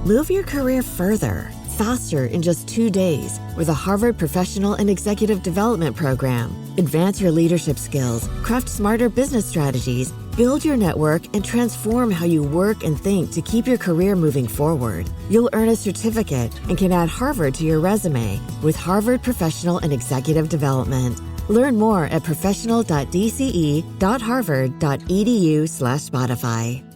Move your career further, faster in just 2 days with a Harvard Professional and Executive Development Program. Advance your leadership skills, craft smarter business strategies, build your network, and transform how you work and think to keep your career moving forward. You'll earn a certificate and can add Harvard to your resume with Harvard Professional and Executive Development. Learn more at professional.dce.harvard.edu/Spotify.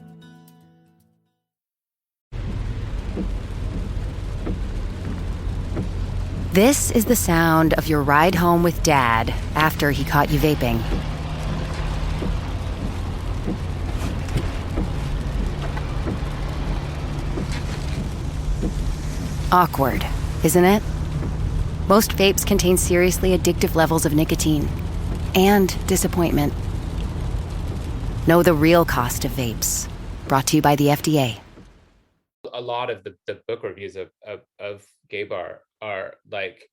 This is the sound of your ride home with Dad after he caught you vaping. Awkward, isn't it? Most vapes contain seriously addictive levels of nicotine and disappointment. Know the real cost of vapes. Brought to you by the FDA. A lot of the book reviews of Gay Bar are like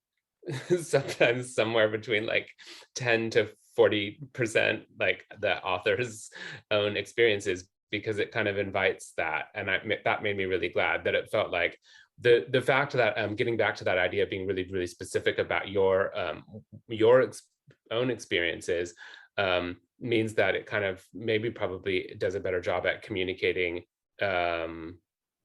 sometimes somewhere between like 10 to 40% like the author's own experiences, because it kind of invites that. And that made me really glad that it felt like the fact that getting back to that idea of being really, really specific about your own experiences means that it kind of maybe probably does a better job at communicating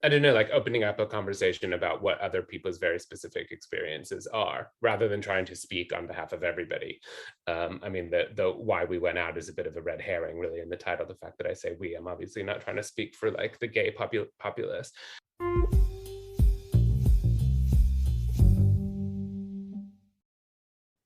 I don't know, like opening up a conversation about what other people's very specific experiences are, rather than trying to speak on behalf of everybody. I mean, the why we went out is a bit of a red herring, really, in the title. The fact that I say we, I'm obviously not trying to speak for like the gay populace.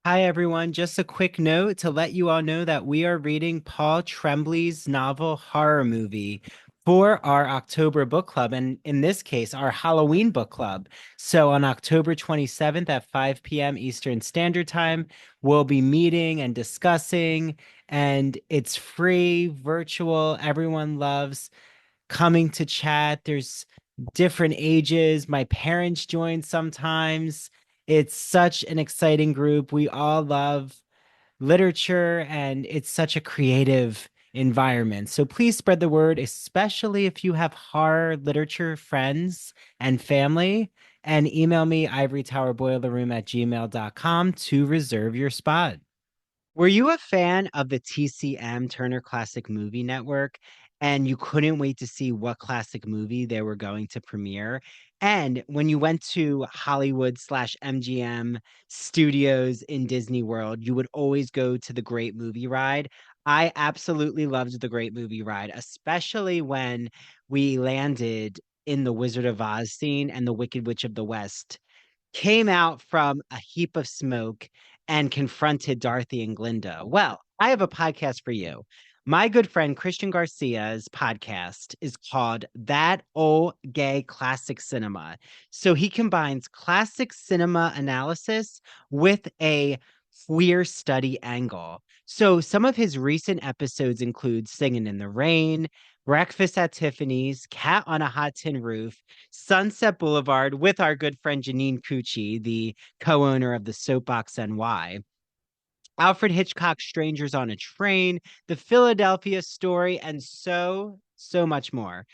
Hi, everyone. Just a quick note to let you all know that we are reading Paul Tremblay's novel Horror Movie for our October book club, and in this case, our Halloween book club. So on October 27th at 5 p.m. Eastern Standard Time, we'll be meeting and discussing, and it's free, virtual. Everyone loves coming to chat. There's different ages. My parents join sometimes. It's such an exciting group. We all love literature, and it's such a creative environment. So please spread the word, especially if you have horror literature friends and family, and email me ivorytowerboilerroom@gmail.com to reserve your spot. Were you a fan of the TCM Turner Classic Movie Network and you couldn't wait to see what classic movie they were going to premiere? And when you went to Hollywood/MGM studios in Disney World, you would always go to the Great Movie Ride. I absolutely loved the Great Movie Ride, especially when we landed in the Wizard of Oz scene and the Wicked Witch of the West came out from a heap of smoke and confronted Dorothy and Glinda. Well, I have a podcast for you. My good friend Christian Garcia's podcast is called That Old Gay Classic Cinema. So he combines classic cinema analysis with a queer study angle. So some of his recent episodes include Singing in the Rain, Breakfast at Tiffany's, Cat on a Hot Tin Roof, Sunset Boulevard with our good friend Janine Cucci, the co-owner of the Soapbox NY, Alfred Hitchcock's Strangers on a Train, The Philadelphia Story, and so much more.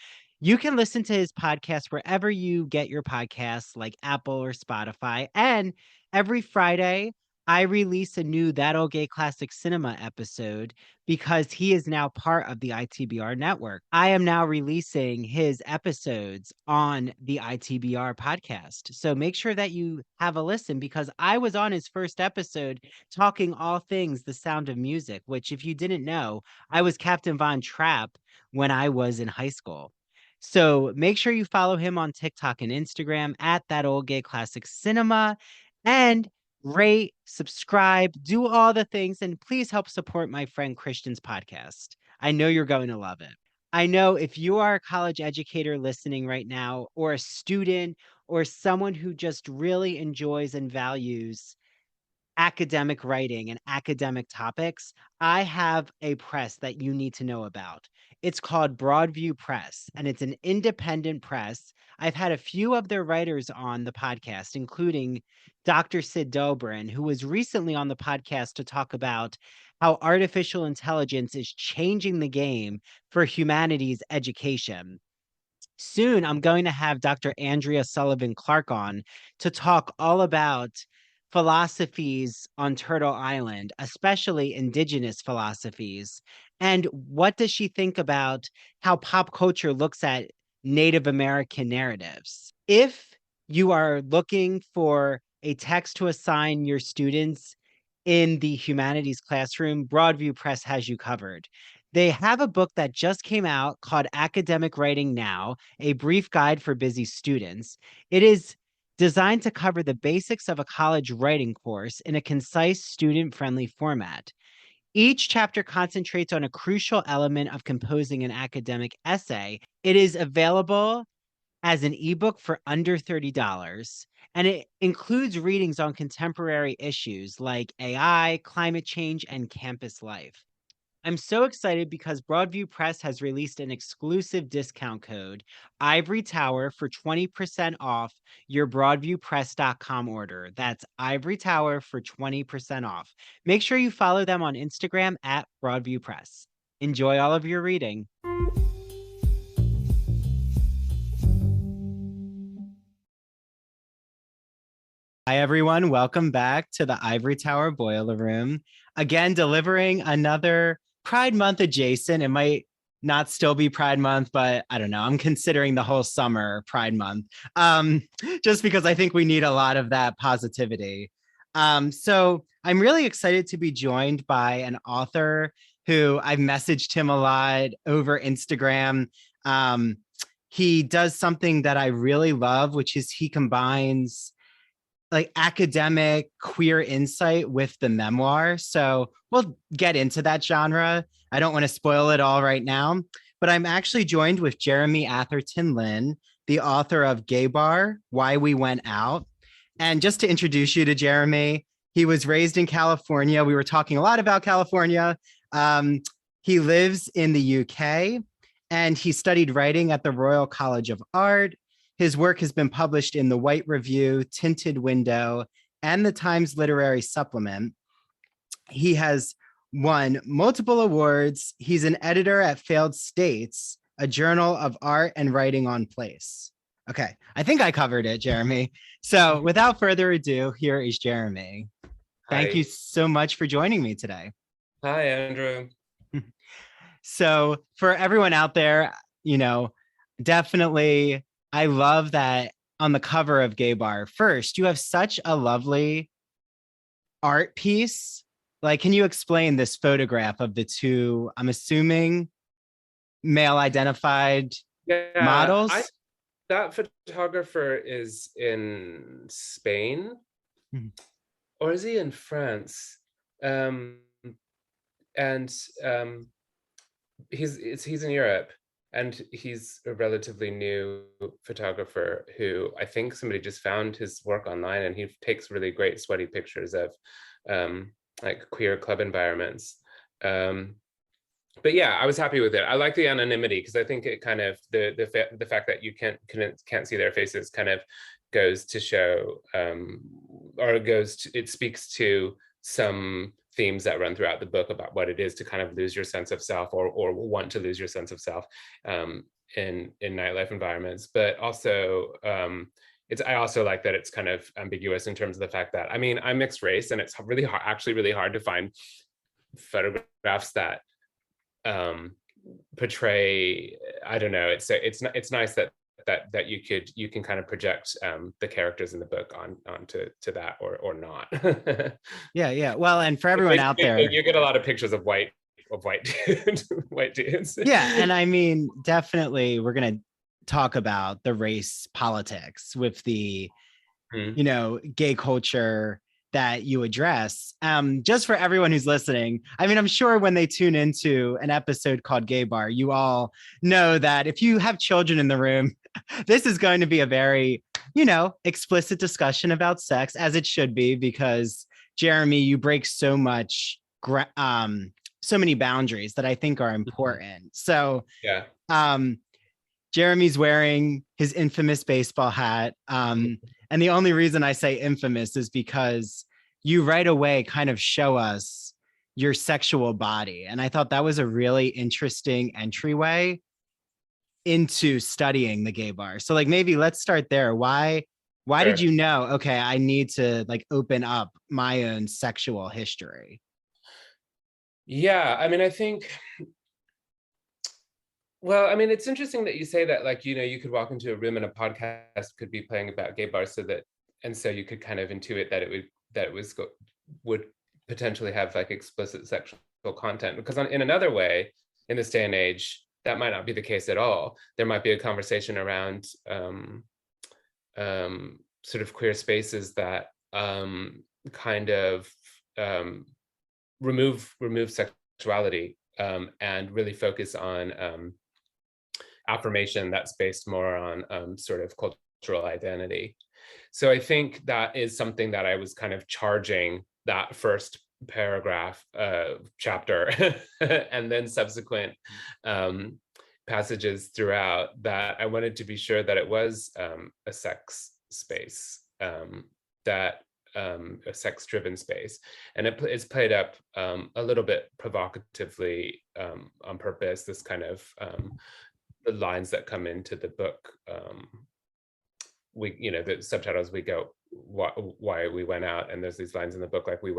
You can listen to his podcast wherever you get your podcasts, like Apple or Spotify. And every Friday, I release a new That Old Gay Classic Cinema episode because he is now part of the ITBR network. I am now releasing his episodes on the ITBR podcast. So make sure that you have a listen, because I was on his first episode talking all things The Sound of Music, which, if you didn't know, I was Captain Von Trapp when I was in high school. So make sure you follow him on TikTok and Instagram at That Old Gay Classic Cinema, and rate, subscribe, do all the things, and please help support my friend Christian's podcast. I know you're going to love it. I know if you are a college educator listening right now, or a student, or someone who just really enjoys and values academic writing and academic topics, I have a press that you need to know about. It's called Broadview Press, and it's an independent press. I've had a few of their writers on the podcast, including Dr. Sid Dobrin, who was recently on the podcast to talk about how artificial intelligence is changing the game for humanities education. soon I'm going to have Dr. Andrea Sullivan Clark on to talk all about philosophies on Turtle Island, especially indigenous philosophies. And what does she think about how pop culture looks at Native American narratives? If you are looking for a text to assign your students in the humanities classroom, Broadview Press has you covered. They have a book that just came out called Academic Writing Now, a brief guide for busy students. It is designed to cover the basics of a college writing course in a concise, student-friendly format. Each chapter concentrates on a crucial element of composing an academic essay. It is available as an ebook for under $30, and it includes readings on contemporary issues like AI, climate change, and campus life. I'm so excited because Broadview Press has released an exclusive discount code, Ivory Tower, for 20% off your broadviewpress.com order. That's Ivory Tower for 20% off. Make sure you follow them on Instagram at Broadview Press. Enjoy all of your reading. Hi, everyone. Welcome back to the Ivory Tower Boiler Room. Again, delivering another Pride Month adjacent. It might not still be Pride Month, but I don't know. I'm considering the whole summer Pride Month, just because I think we need a lot of that positivity. So I'm really excited to be joined by an author who I've messaged him a lot over Instagram. He does something that I really love, which is he combines like academic queer insight with the memoir. So we'll get into that genre. I don't want to spoil it all right now, but I'm actually joined with Jeremy Atherton Lin, the author of Gay Bar, Why We Went Out. And just to introduce you to Jeremy, he was raised in California. We were talking a lot about California. He lives in the UK and he studied writing at the Royal College of Art. His work has been published in the White Review, Tinted Window, and the Times Literary Supplement. He has won multiple awards. He's an editor at Failed States, a journal of art and writing on place. Okay, I think I covered it, Jeremy. So without further ado, here is Jeremy. Thank you so much for joining me today. Hi, Andrew. So for everyone out there, definitely, I love that on the cover of Gay Bar, first, you have such a lovely art piece. Like, can you explain this photograph of the two, I'm assuming, male identified models? That photographer is in Spain, or is he in France? He's in Europe. And he's a relatively new photographer who I think somebody just found his work online, and he takes really great sweaty pictures of like queer club environments. But yeah, I was happy with it. I like the anonymity because I think it kind of the fact that you can't see their faces kind of goes to show it speaks to some themes that run throughout the book about what it is to kind of lose your sense of self or want to lose your sense of self in nightlife environments. But also I also like that it's kind of ambiguous in terms of the fact that, I mean, I'm mixed race, and it's actually really hard to find photographs that portray, I don't know, it's nice that you can kind of project the characters in the book onto that or not. Yeah. Well, and for everyone out there, you get a lot of pictures of white dudes. Yeah, and I mean, definitely, we're gonna talk about the race politics with the, gay culture that you address. Just for everyone who's listening, I mean, I'm sure when they tune into an episode called Gay Bar, you all know that if you have children in the room, this is going to be a very, explicit discussion about sex, as it should be, because Jeremy, you break so many boundaries that I think are important. So yeah. Jeremy's wearing his infamous baseball hat. And the only reason I say infamous is because you right away kind of show us your sexual body. And I thought that was a really interesting entryway into studying the gay bar. So like maybe let's start there. Why Sure. did you know, okay, I need to like open up my own sexual history? Yeah, I mean, I think, well, I mean, it's interesting that you say that, like, you know, you could walk into a room and a podcast could be playing about gay bars, so you could kind of intuit that would potentially have like explicit sexual content, because in another way, in this day and age, that might not be the case at all. There might be a conversation around sort of queer spaces that kind of remove sexuality and really focus on affirmation that's based more on sort of cultural identity. So I think that is something that I was kind of charging that first paragraph chapter and then subsequent passages throughout, that I wanted to be sure that it was a sex space, that a sex-driven space, and it's played up a little bit provocatively on purpose. This kind of the lines that come into the book, the subtitles, we go why we went out, and there's these lines in the book like we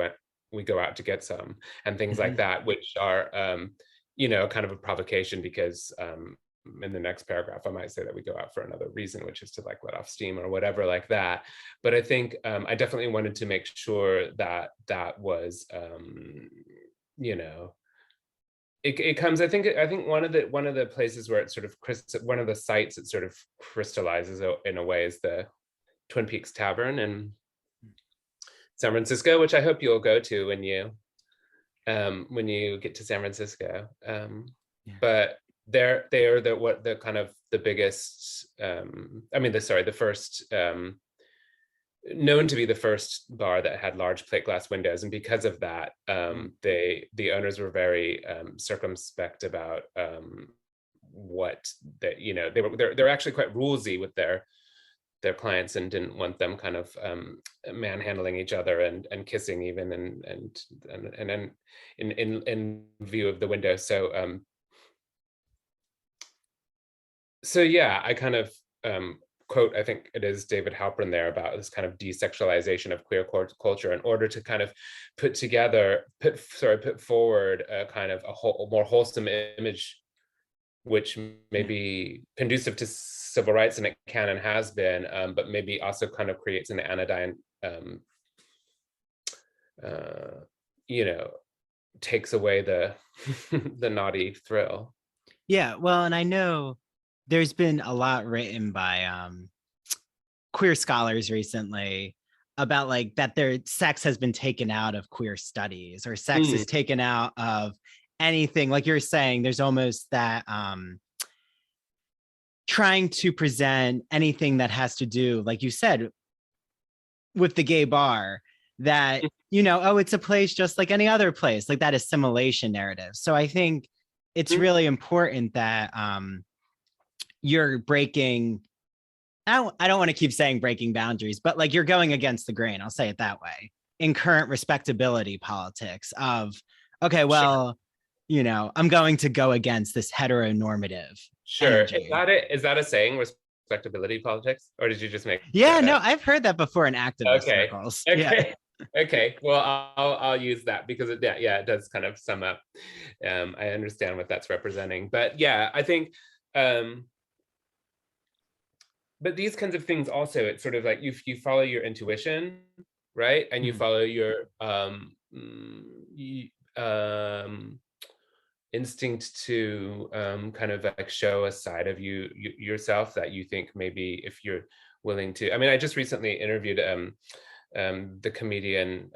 go out to get some, and things like that, which are kind of a provocation, because in the next paragraph I might say that we go out for another reason, which is to like let off steam or whatever like that. But I think I definitely wanted to make sure that that was it comes, I think one of the places where it sort of one of the sites it sort of crystallizes in a way is the Twin Peaks Tavern in San Francisco, which I hope you'll go to when you get to San Francisco. But they are the kind of the biggest, the first, known to be the first bar that had large plate glass windows, and because of that, the owners were very circumspect about what they're actually quite rulesy with their clients, and didn't want them kind of manhandling each other and kissing even, and in view of the window. So yeah, I kind of quote, I think it is David Halpern there, about this kind of desexualization of queer culture in order to kind of put forward a kind of a more wholesome image, which may be conducive to civil rights, and it can and has been, but maybe also kind of creates an anodyne, takes away the the naughty thrill. Yeah, well, and I know there's been a lot written by queer scholars recently about like that their sex has been taken out of queer studies, or sex is taken out of anything. Like you're saying, there's almost that trying to present anything that has to do, like you said, with the gay bar, that, it's a place just like any other place, like that assimilation narrative. So I think it's really important that you're breaking, I don't want to keep saying breaking boundaries, but like you're going against the grain, I'll say it that way, in current respectability politics of, okay, well, sure, I'm going to go against this heteronormative energy. Is that a saying, respectability politics, or did you just make I've heard that before in activist circles. Okay, well, I'll use that, because it does kind of sum up. I understand what that's representing, but yeah, I think but these kinds of things also, it's sort of like you follow your intuition, right? And you follow your instinct to kind of like show a side of yourself that you think maybe, if you're willing to. I mean, I just recently interviewed the comedian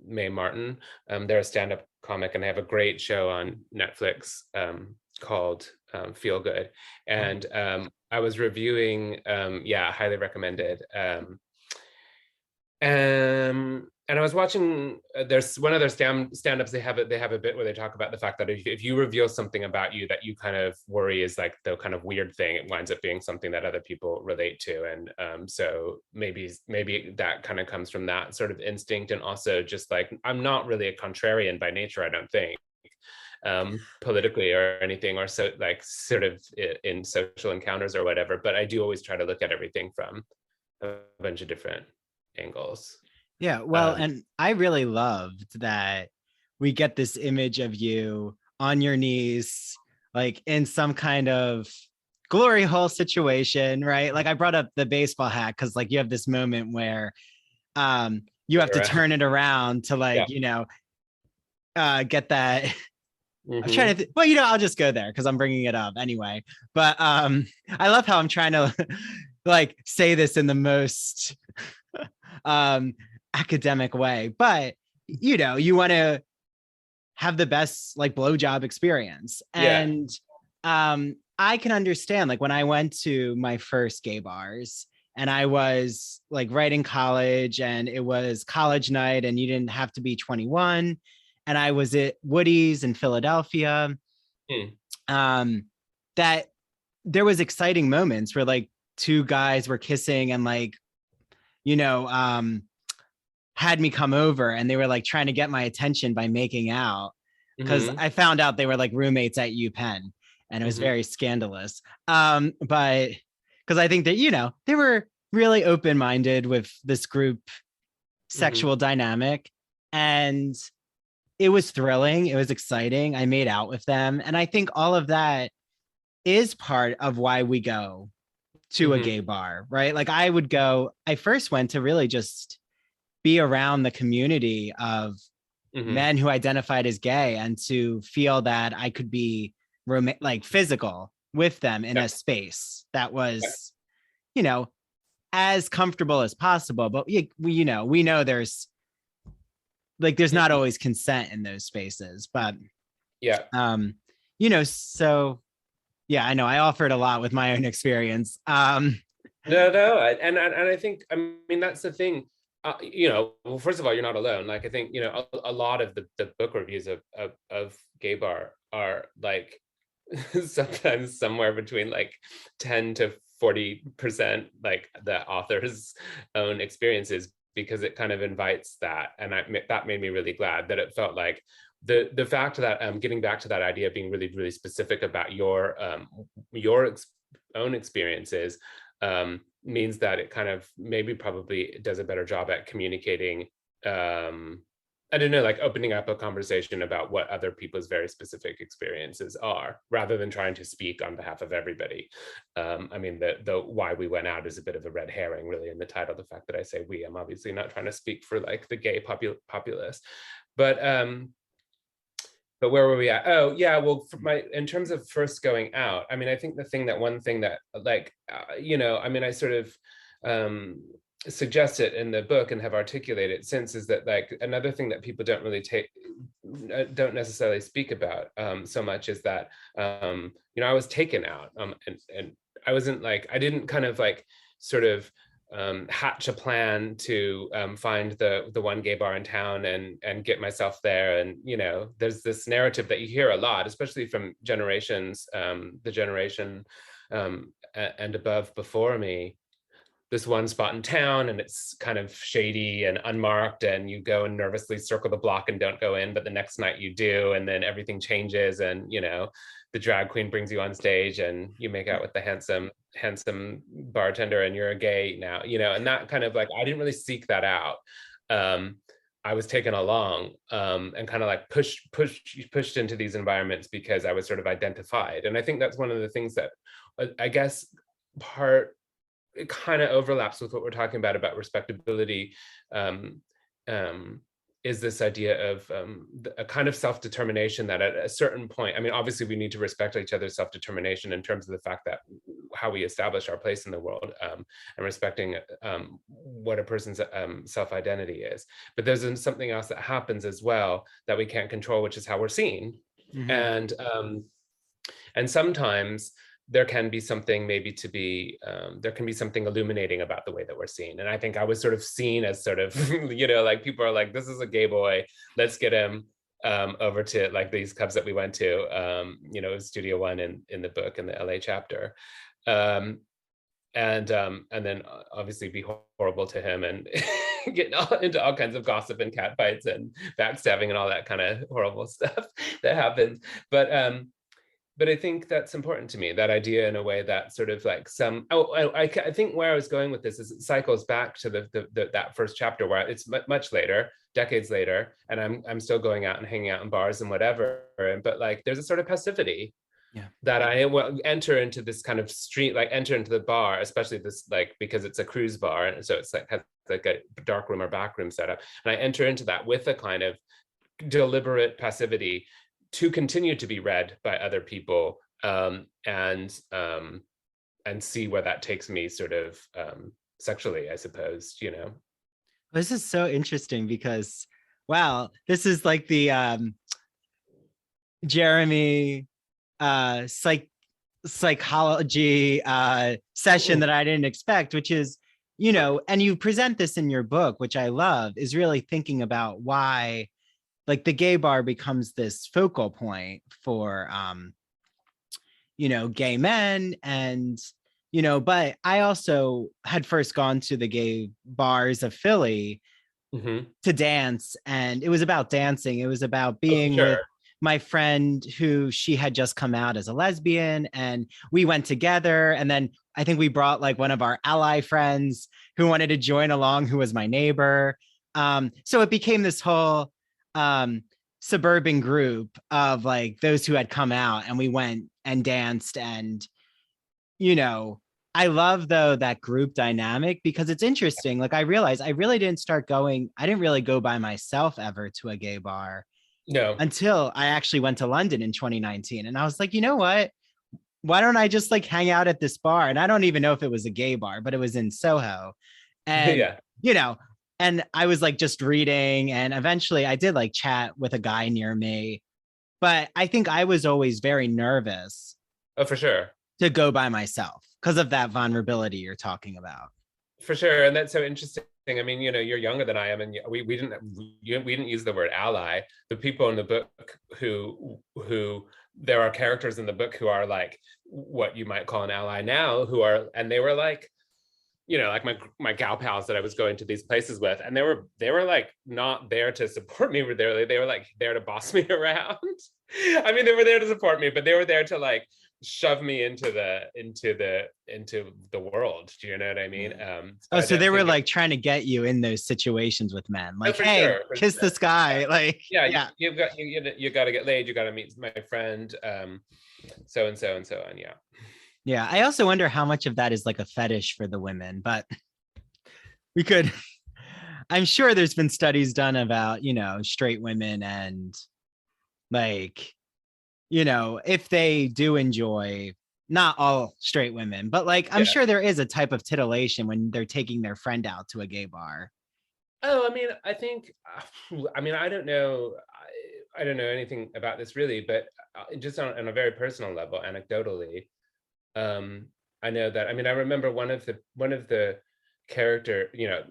Mae Martin. They're a stand-up comic, and they have a great show on Netflix called Feel Good. And I was reviewing, highly recommended. And I was watching, there's one of their stand-ups, they have a bit where they talk about the fact that if you reveal something about you that you kind of worry is like the kind of weird thing, it winds up being something that other people relate to. And so maybe that kind of comes from that sort of instinct. And also just like, I'm not really a contrarian by nature, I don't think. politically or anything, or so like sort of in social encounters or whatever, but I do always try to look at everything from a bunch of different angles. Yeah, well, and I really loved that we get this image of you on your knees, like in some kind of glory hole situation, right? Like I brought up the baseball hat because like you have this moment where you have to turn it around to like, get that. I'm trying to well, I'll just go there because I'm bringing it up anyway. But I love how I'm trying to like say this in the most academic way, but you want to have the best like blowjob experience. And I can understand like when I went to my first gay bars and I was like right in college and it was college night and you didn't have to be 21. And I was at Woody's in Philadelphia. That there was exciting moments where like two guys were kissing and like, had me come over and they were like trying to get my attention by making out because I found out they were like roommates at UPenn and it was very scandalous. But because I think that, they were really open-minded with this group sexual dynamic and it was thrilling. It was exciting. I made out with them. And I think all of that is part of why we go to a gay bar, right? Like I first went to really just be around the community of men who identified as gay and to feel that I could be like physical with them in a space that was, as comfortable as possible. But we know there's not always consent in those spaces, but so yeah, I know I offered a lot with my own experience. No, and I think, I mean, that's the thing. Well, first of all, you're not alone. Like, I think, a lot of the book reviews of gay bar are like sometimes somewhere between like 10 to 40% like the author's own experiences, because it kind of invites that. And that made me really glad that it felt like the fact that getting back to that idea of being really, really specific about your own experiences means that it kind of maybe probably does a better job at communicating, I don't know, like opening up a conversation about what other people's very specific experiences are, rather than trying to speak on behalf of everybody. I mean, the why we went out is a bit of a red herring, really, in the title. The fact that I say we, I'm obviously not trying to speak for like the gay populace, but where were we at? Oh yeah, well, in terms of first going out, I mean, I think one thing that like, I mean, I sort of suggest it in the book and have articulated since, is that like another thing that people don't necessarily speak about so much is that I was taken out and I wasn't like, I didn't kind of like sort of hatch a plan to find the one gay bar in town and get myself there. And there's this narrative that you hear a lot, especially from generations, the generation and above before me. This one spot in town and it's kind of shady and unmarked, and you go and nervously circle the block and don't go in, but the next night you do, and then everything changes, and the drag queen brings you on stage and you make out with the handsome bartender and you're a gay now, and that kind of like, I didn't really seek that out. I was taken along and kind of like pushed into these environments because I was sort of identified. And I think that's one of the things that I guess it kind of overlaps with what we're talking about respectability, is this idea of a kind of self-determination that at a certain point, I mean, obviously we need to respect each other's self-determination in terms of the fact that how we establish our place in the world, and respecting what a person's self-identity is. But there's something else that happens as well that we can't control, which is how we're seen. And sometimes there can be something there can be something illuminating about the way that we're seen. And I think I was sort of seen as sort of, like people are like, this is a gay boy, let's get him over to like these clubs that we went to, Studio One in the book, in the LA chapter. And then obviously be horrible to him and get into all kinds of gossip and catfights and backstabbing and all that kind of horrible stuff that happens. But I think that's important to me, that idea, in a way that sort of like I think where I was going with this is it cycles back to that first chapter, where it's much later, decades later, and I'm still going out and hanging out in bars and whatever. But like, there's a sort of passivity that I will enter into this kind of street, like enter into the bar, especially this, like, because it's a cruise bar. And so it's like, has like a dark room or back room setup. And I enter into that with a kind of deliberate passivity to continue to be read by other people, and see where that takes me, sort of sexually, I suppose, you know. This is so interesting because, wow, this is like the Jeremy psychology session that I didn't expect, which is, you know, and you present this in your book, which I love, is really thinking about why, like, the gay bar becomes this focal point for, you know, gay men. And, you know, but I also had first gone to the gay bars of Philly to dance. And it was about dancing. It was about being with my friend who she had just come out as a lesbian, and we went together. And then I think we brought like one of our ally friends who wanted to join along, who was my neighbor. So it became this whole suburban group of like those who had come out, and we went and danced. And, you know, I love, though, that group dynamic, because it's interesting. Like, I realized I really didn't start going, I didn't really go by myself ever to a gay bar. No. Until I actually went to London in 2019. And I was like, you know what? Why don't I just like hang out at this bar? And I don't even know if it was a gay bar, but it was in Soho. And, you know, and I was like just reading, and eventually I did like chat with a guy near me. But I think I was always very nervous. Oh, for sure. To go by myself because of that vulnerability you're talking about. For sure. And that's so interesting. I mean, you know, you're younger than I am, and we didn't use the word ally. The people in the book who there are characters in the book who are like what you might call an ally now, and they were like, you know, like my gal pals that I was going to these places with, and they were like not there to support me. They were like there to boss me around. I mean, they were there to support me, but they were there to like shove me into the world. Do you know what I mean? So they were like trying to get you in those situations with men, like, hey, kiss this guy, like, you got to get laid, you got to meet my friend, so and so and so on. Yeah, I also wonder how much of that is like a fetish for the women, but we could, I'm sure there's been studies done about, you know, straight women, and like, you know, if they do enjoy, not all straight women, but like, I'm sure there is a type of titillation when they're taking their friend out to a gay bar. Oh, I mean, I think, I mean, I don't know anything about this really, but just on a very personal level, anecdotally, I know that, I mean, I remember one of the character, you know,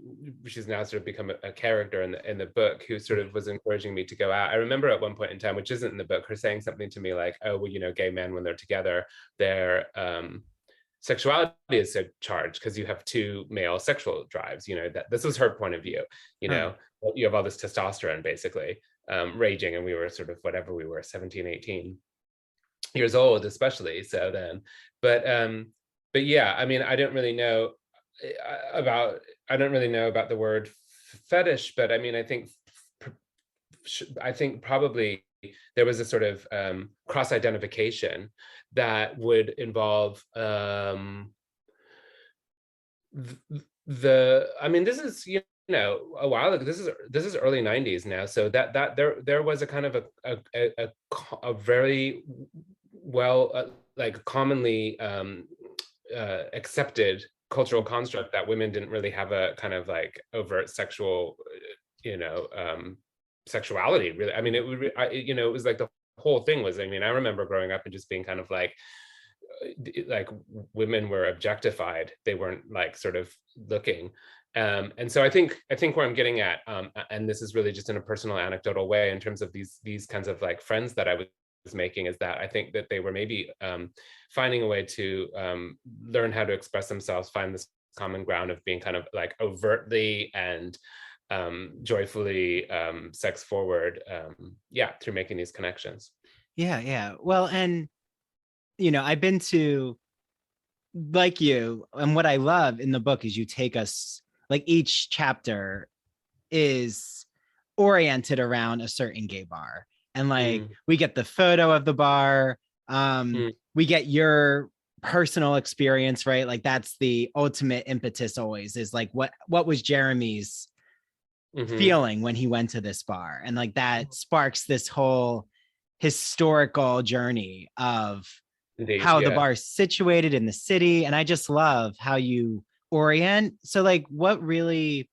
she's now sort of become a character in the book, who sort of was encouraging me to go out. I remember at one point in time, which isn't in the book, her saying something to me like, oh, well, you know, gay men, when they're together, their sexuality is so charged because you have two male sexual drives, you know, that this was her point of view, you know, you have all this testosterone basically raging, and we were sort of whatever we were, 17, 18 years old, especially so then. But yeah, I mean, I don't really know about the word fetish, but I mean, I think probably there was a sort of cross-identification that would involve I mean, this is, you know, a while ago. This is early 90s now, so that there was a kind of a very well like commonly accepted cultural construct that women didn't really have a kind of like overt sexual, you know, sexuality really. I mean, you know, it was like the whole thing was, I mean, I remember growing up and just being kind of like women were objectified. They weren't like sort of looking. And so I think where I'm getting at, and this is really just in a personal anecdotal way in terms of these kinds of like friends that I was making, is that I think that they were maybe finding a way to learn how to express themselves, find this common ground of being kind of like overtly and joyfully sex forward, through making these connections. Yeah. Well, and I've been to, like you, and what I love in the book is you take us, like, each chapter is oriented around a certain gay bar, and like we get the photo of the bar, we get your personal experience, right? Like that's the ultimate impetus always, is like what was Jeremy's feeling when he went to this bar, and like that sparks this whole historical journey of how the bar is situated in the city. And I just love how you orient. So like, what really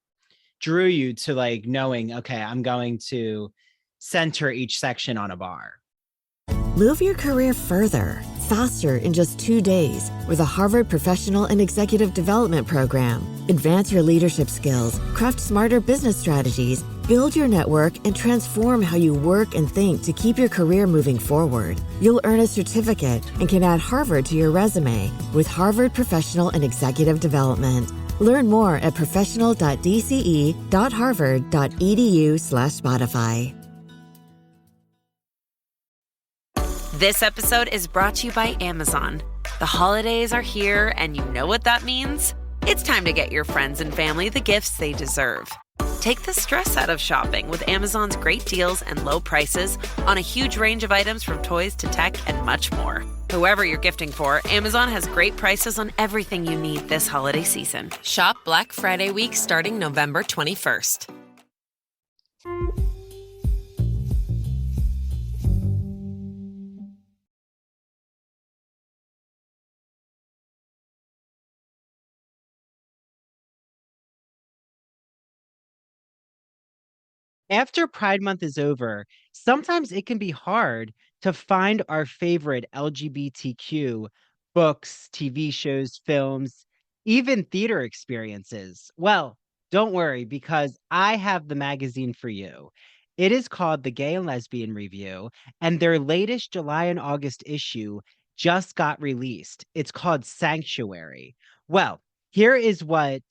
drew you to like knowing, okay, I'm going to center each section on a bar? Move your career further, faster in just 2 days with a Harvard Professional and Executive Development Program. Advance your leadership skills, craft smarter business strategies, build your network, and transform how you work and think to keep your career moving forward. You'll earn a certificate and can add Harvard to your resume with Harvard Professional and Executive Development. Learn more at professional.dce.harvard.edu/Spotify. This episode is brought to you by Amazon. The holidays are here, and you know what that means. It's time to get your friends and family the gifts they deserve. Take the stress out of shopping with Amazon's great deals and low prices on a huge range of items from toys to tech and much more. Whoever you're gifting for, Amazon has great prices on everything you need this holiday season. Shop Black Friday week starting November 21st. After Pride Month is over, sometimes it can be hard to find our favorite LGBTQ books, TV shows, films, even theater experiences. Well, don't worry, because I have the magazine for you. It is called The Gay and Lesbian Review, and their latest July and August issue just got released. It's called Sanctuary. Well, here is what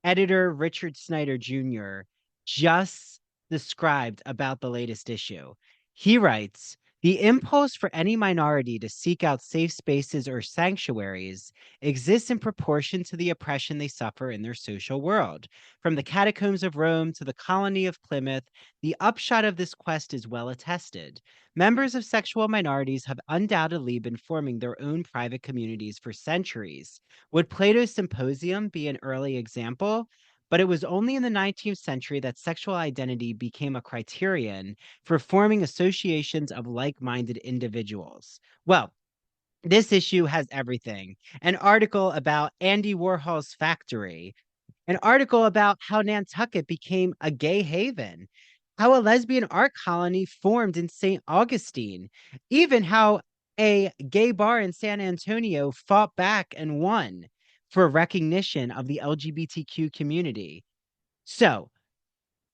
editor Richard Snyder Jr. just described about the latest issue. He writes, "The impulse for any minority to seek out safe spaces or sanctuaries exists in proportion to the oppression they suffer in their social world. From the catacombs of Rome to the colony of Plymouth, the upshot of this quest is well attested. Members of sexual minorities have undoubtedly been forming their own private communities for centuries. Would Plato's Symposium be an early example? But it was only in the 19th century that sexual identity became a criterion for forming associations of like-minded individuals." Well, this issue has everything. An article about Andy Warhol's factory, an article about how Nantucket became a gay haven, how a lesbian art colony formed in St. Augustine, even how a gay bar in San Antonio fought back and won for recognition of the LGBTQ community. So,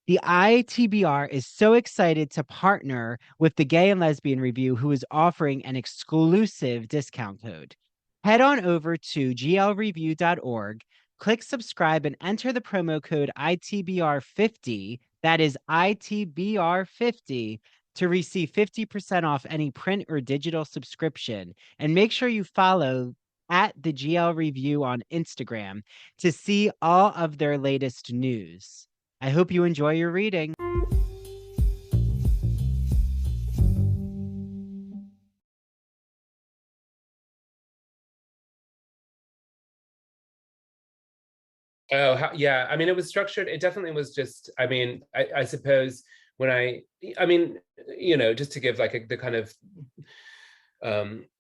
the ITBR is so excited to partner with the Gay and Lesbian Review, who is offering an exclusive discount code. Head on over to glreview.org, click subscribe, and enter the promo code ITBR50, that is ITBR50, to receive 50% off any print or digital subscription. And make sure you follow at the GL Review on Instagram to see all of their latest news. I hope you enjoy your reading. Oh, yeah. I mean, it was structured. It definitely was just, I suppose when just to give like the kind of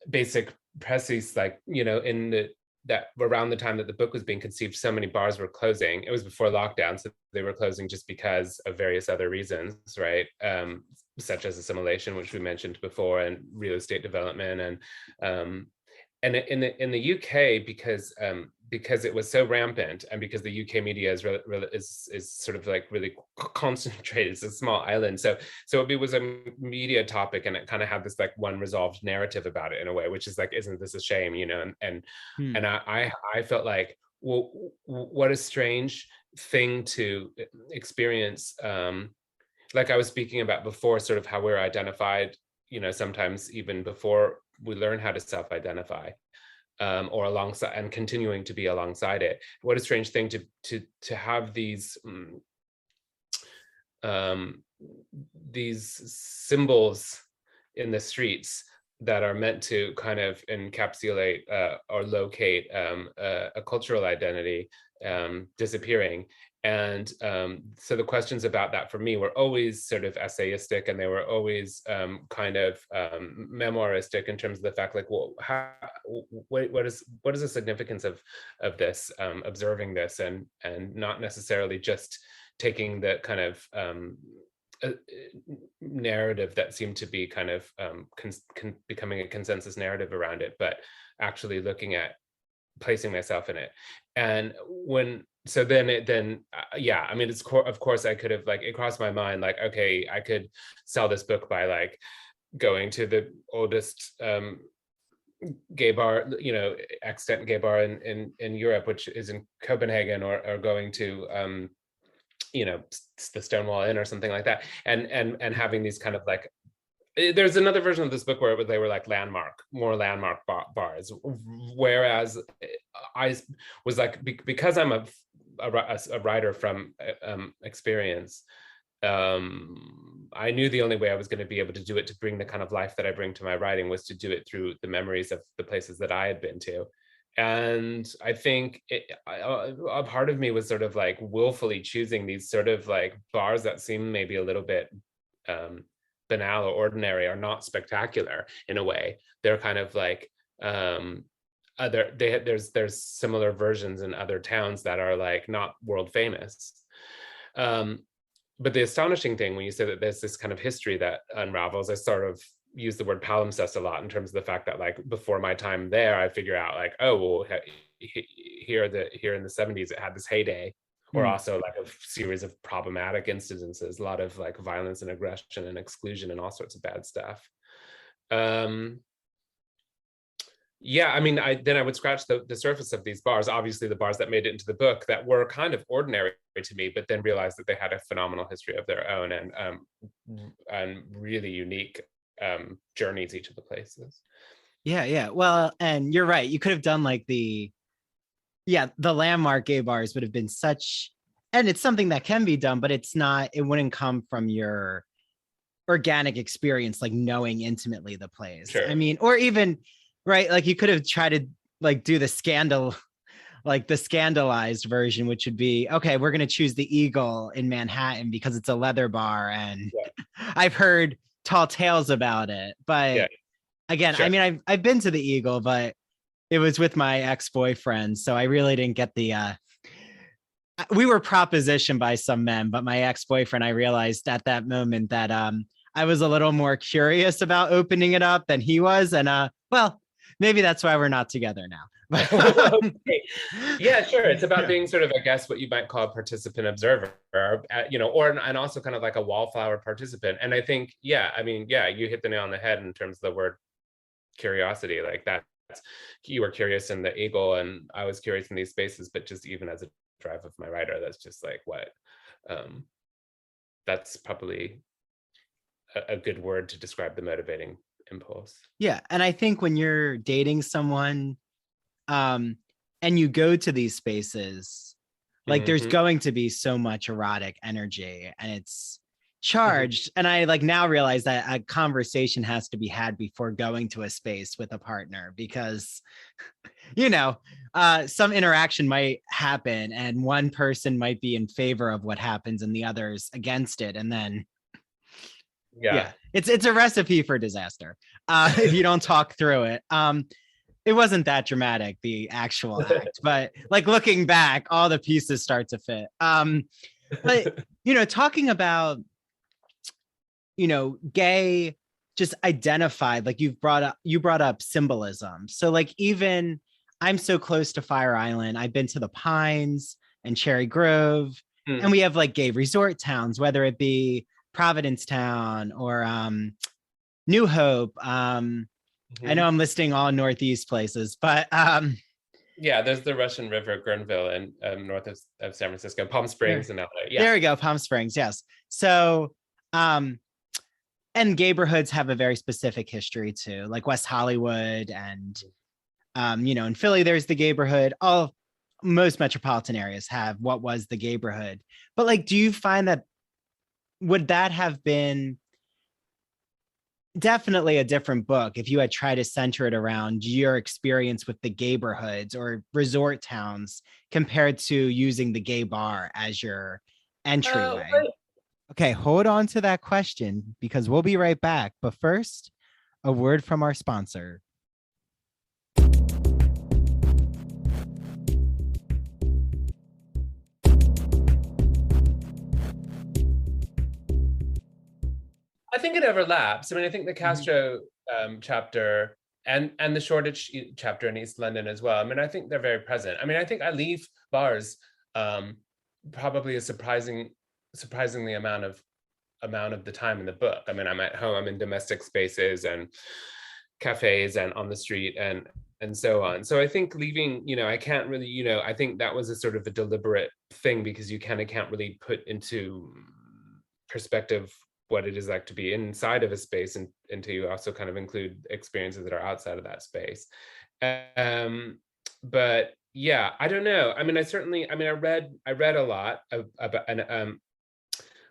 basic precis, like, that around the time that the book was being conceived, so many bars were closing. It was before lockdown, so they were closing just because of various other reasons, right? Such as assimilation, which we mentioned before, and real estate development, and in the UK, because it was so rampant, and because the UK media is sort of like really concentrated. It's a small island, so it was a media topic, and it kind of had this like one resolved narrative about it in a way, which is like, isn't this a shame, and I felt like, what a strange thing to experience. Like I was speaking about before, sort of how we're identified, sometimes even before we learn how to self-identify, or alongside, and continuing to be alongside it. What a strange thing to have these symbols in the streets that are meant to kind of encapsulate or locate a cultural identity disappearing. And so the questions about that for me were always sort of essayistic, and they were always kind of memoiristic in terms of the fact, like, well, what is the significance of this, observing this, and not necessarily just taking the kind of narrative that seemed to be kind of becoming a consensus narrative around it, but actually looking at placing myself in it. And yeah, I mean, of course I could have, like, it crossed my mind, like, okay, I could sell this book by like going to the oldest gay bar, extant gay bar in Europe, which is in Copenhagen, or going to the Stonewall Inn or something like that, and having these kind of like, there's another version of this book where they were like more landmark bars, whereas I was like, because I'm a writer from experience, I knew the only way I was going to be able to do it, to bring the kind of life that I bring to my writing, was to do it through the memories of the places that I had been to. And I think a part of me was sort of like willfully choosing these sort of like bars that seem maybe a little bit banal or ordinary, or not spectacular in a way. They're kind of like there's similar versions in other towns that are like not world famous. But the astonishing thing when you say that there's this kind of history that unravels, I sort of use the word palimpsest a lot in terms of the fact that, like, before my time there, I figure out like, oh, well, here in the 70s it had this heyday, or also like a series of problematic incidences, a lot of like violence and aggression and exclusion and all sorts of bad stuff. Yeah, I mean, I would scratch the surface of these bars, obviously the bars that made it into the book, that were kind of ordinary to me, but then realized that they had a phenomenal history of their own, and really unique journeys, each of the places. Yeah. Well, and you're right. You could have done like the landmark gay bars would have been such, and it's something that can be done, but it wouldn't come from your organic experience, like knowing intimately the place. Sure. I mean, or even, right, like you could have tried to like do the scandal, like the scandalized version, which would be, okay, we're going to choose the Eagle in Manhattan because it's a leather bar. And I've heard tall tales about it. But again, sure. I mean, I've been to the Eagle, but it was with my ex-boyfriend. So I really didn't get we were propositioned by some men, but my ex-boyfriend, I realized at that moment that I was a little more curious about opening it up than he was. And well, maybe that's why we're not together now. Okay. Yeah, sure. It's about being sort of, I guess, what you might call a participant observer, and also kind of like a wallflower participant. And I think, you hit the nail on the head in terms of the word curiosity. Like that, you were curious in the Eagle, and I was curious in these spaces, but just even as a drive of my writer, that's just like what, that's probably a good word to describe the motivating impulse. Yeah. And I think when you're dating someone, and you go to these spaces, like there's going to be so much erotic energy, and it's charged. And I like now realize that a conversation has to be had before going to a space with a partner, because some interaction might happen and one person might be in favor of what happens and the other's against it, and then it's a recipe for disaster if you don't talk through it. It wasn't that dramatic, the actual act, but like looking back, all the pieces start to fit. But talking about gay, just identified, like you brought up symbolism. So like, even I'm so close to Fire Island, I've been to the Pines and Cherry Grove, and we have like gay resort towns, whether it be Provincetown or New Hope. I know I'm listing all Northeast places, but Yeah, there's the Russian River, Guerneville, and north of San Francisco, Palm Springs, and LA. Yeah, there we go, Palm Springs. Yes. So, and neighborhoods have a very specific history too, like West Hollywood, and in Philly, there's the neighborhood. Most metropolitan areas have what was the neighborhood. But like, do you find that would that have been definitely a different book if you had tried to center it around your experience with the neighborhoods or resort towns compared to using the gay bar as your entryway? Okay, hold on to that question because we'll be right back. But first, a word from our sponsor. I think it overlaps. I mean, I think the Castro chapter and the Shoreditch chapter in East London as well. I mean, I think they're very present. I mean, I think I leave bars probably a surprisingly amount of the time in the book. I mean, I'm at home, I'm in domestic spaces and cafes and on the street and so on. So I think leaving, I can't really, I think that was a sort of a deliberate thing because you kind of can't really put into perspective what it is like to be inside of a space and until you also kind of include experiences that are outside of that space. But yeah, I don't know. I mean, I read a lot about and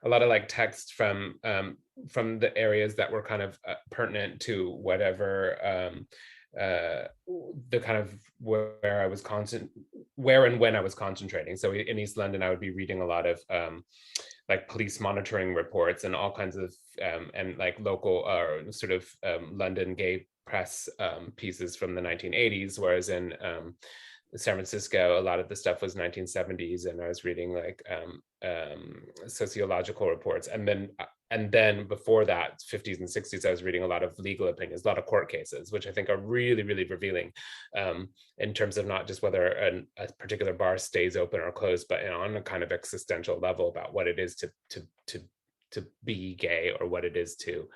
a lot of like text from the areas that were kind of pertinent to whatever the kind of where and when I was concentrating. So in East London, I would be reading a lot of like police monitoring reports and all kinds of and like local sort of London gay press pieces from the 1980s, whereas in San Francisco, a lot of the stuff was 1970s, and I was reading like sociological reports, and then before that, 50s and 60s, I was reading a lot of legal opinions, a lot of court cases, which I think are really, really revealing in terms of not just whether a particular bar stays open or closed, but on a kind of existential level about what it is to be gay or what it is to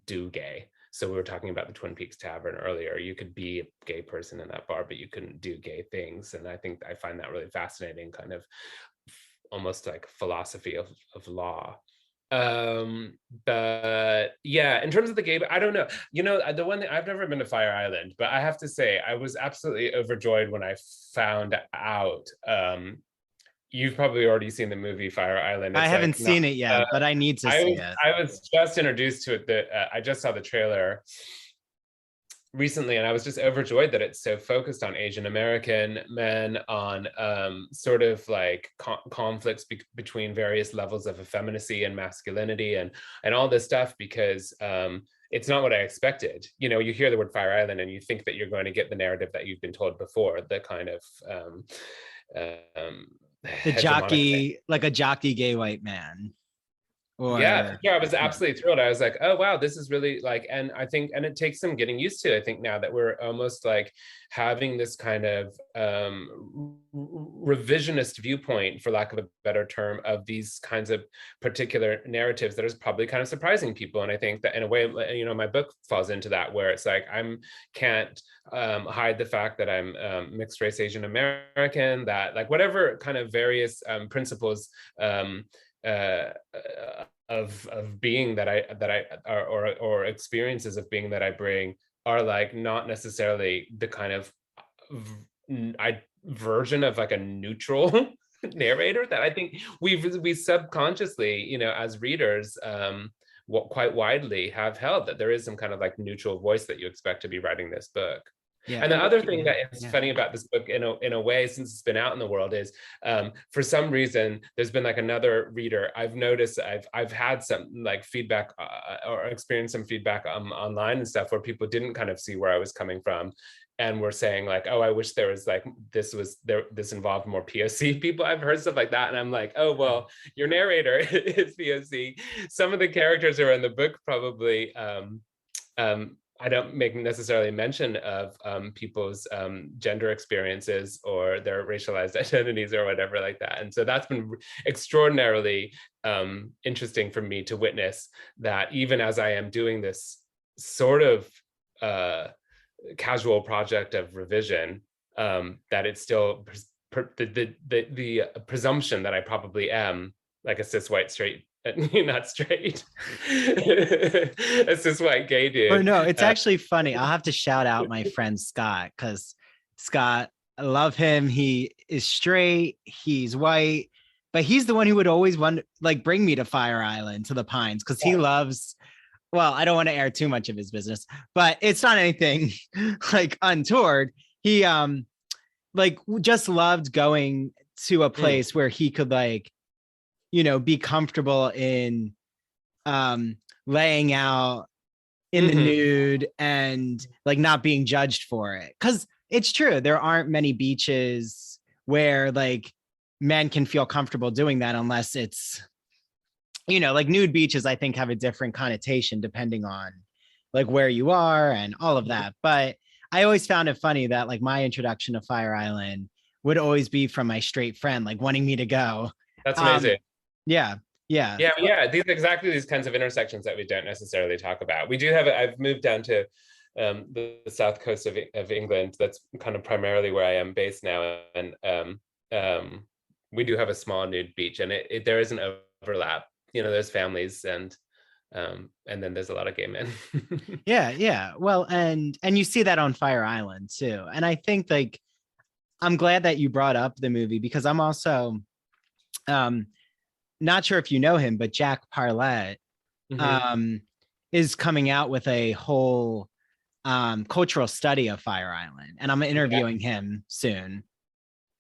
do gay. So we were talking about the Twin Peaks Tavern earlier. You could be a gay person in that bar, but you couldn't do gay things. And I think I find that really fascinating, kind of almost like philosophy of law. But yeah, in terms of the gay, I don't know. The one thing, I've never been to Fire Island, but I have to say I was absolutely overjoyed when I found out. You've probably already seen the movie Fire Island. I haven't seen it yet, but I need to see it. I was just introduced to it. I just saw the trailer recently, and I was just overjoyed that it's so focused on Asian American men, on sort of like conflicts between various levels of effeminacy and masculinity and all this stuff, because it's not what I expected. You hear the word Fire Island and you think that you're going to get the narrative that you've been told before, the kind of the jockey, like a jockey gay white man. Yeah, I was absolutely thrilled. I was like, oh wow, this is really like, and I think, and it takes some getting used to. I think now that we're almost like having this kind of revisionist viewpoint, for lack of a better term, of these kinds of particular narratives that is probably kind of surprising people. And I think that in a way, my book falls into that, where it's like can't hide the fact that I'm mixed race Asian American, that like whatever kind of various principles of being that I or experiences of being that I bring are like not necessarily the kind of version of like a neutral narrator that I think we subconsciously, as readers, quite widely have held, that there is some kind of like neutral voice that you expect to be writing this book. Yeah. And the other thing that is funny about this book in a way, since it's been out in the world, is for some reason there's been like another reader. I've noticed I've had some like feedback or experienced some feedback online and stuff where people didn't kind of see where I was coming from and were saying like, oh, I wish there was like this involved more POC people. I've heard stuff like that, and I'm like, oh well, your narrator is POC. Some of the characters who are in the book probably I don't make necessarily mention of people's gender experiences or their racialized identities or whatever like that. And so that's been extraordinarily interesting for me to witness, that even as I am doing this sort of casual project of revision, that it's still the presumption that I probably am like a cis white straight, not straight, a cis white gay dude. But no, it's actually funny. I'll have to shout out my friend Scott, because Scott, I love him. He is straight, he's white, but he's the one who would always want like bring me to Fire Island, to the Pines, because he loves, well, I don't want to air too much of his business, but it's not anything like untoward. He like just loved going to a place where he could like, you know, be comfortable in laying out in the nude and like not being judged for it. Because it's true, there aren't many beaches where like men can feel comfortable doing that, unless it's, you know, like nude beaches, I think have a different connotation depending on like where you are and all of that. But I always found it funny that like my introduction to Fire Island would always be from my straight friend, like wanting me to go. That's amazing. Yeah. These are exactly these kinds of intersections that we don't necessarily talk about. We do have, I've moved down to the south coast of England. That's kind of primarily where I am based now. And we do have a small nude beach, and there is an overlap. You know, there's families and then there's a lot of gay men. Yeah. Well, and you see that on Fire Island too. And I think like, I'm glad that you brought up the movie, because I'm also not sure if you know him, but Jack Parlett is coming out with a whole cultural study of Fire Island, and I'm interviewing him soon.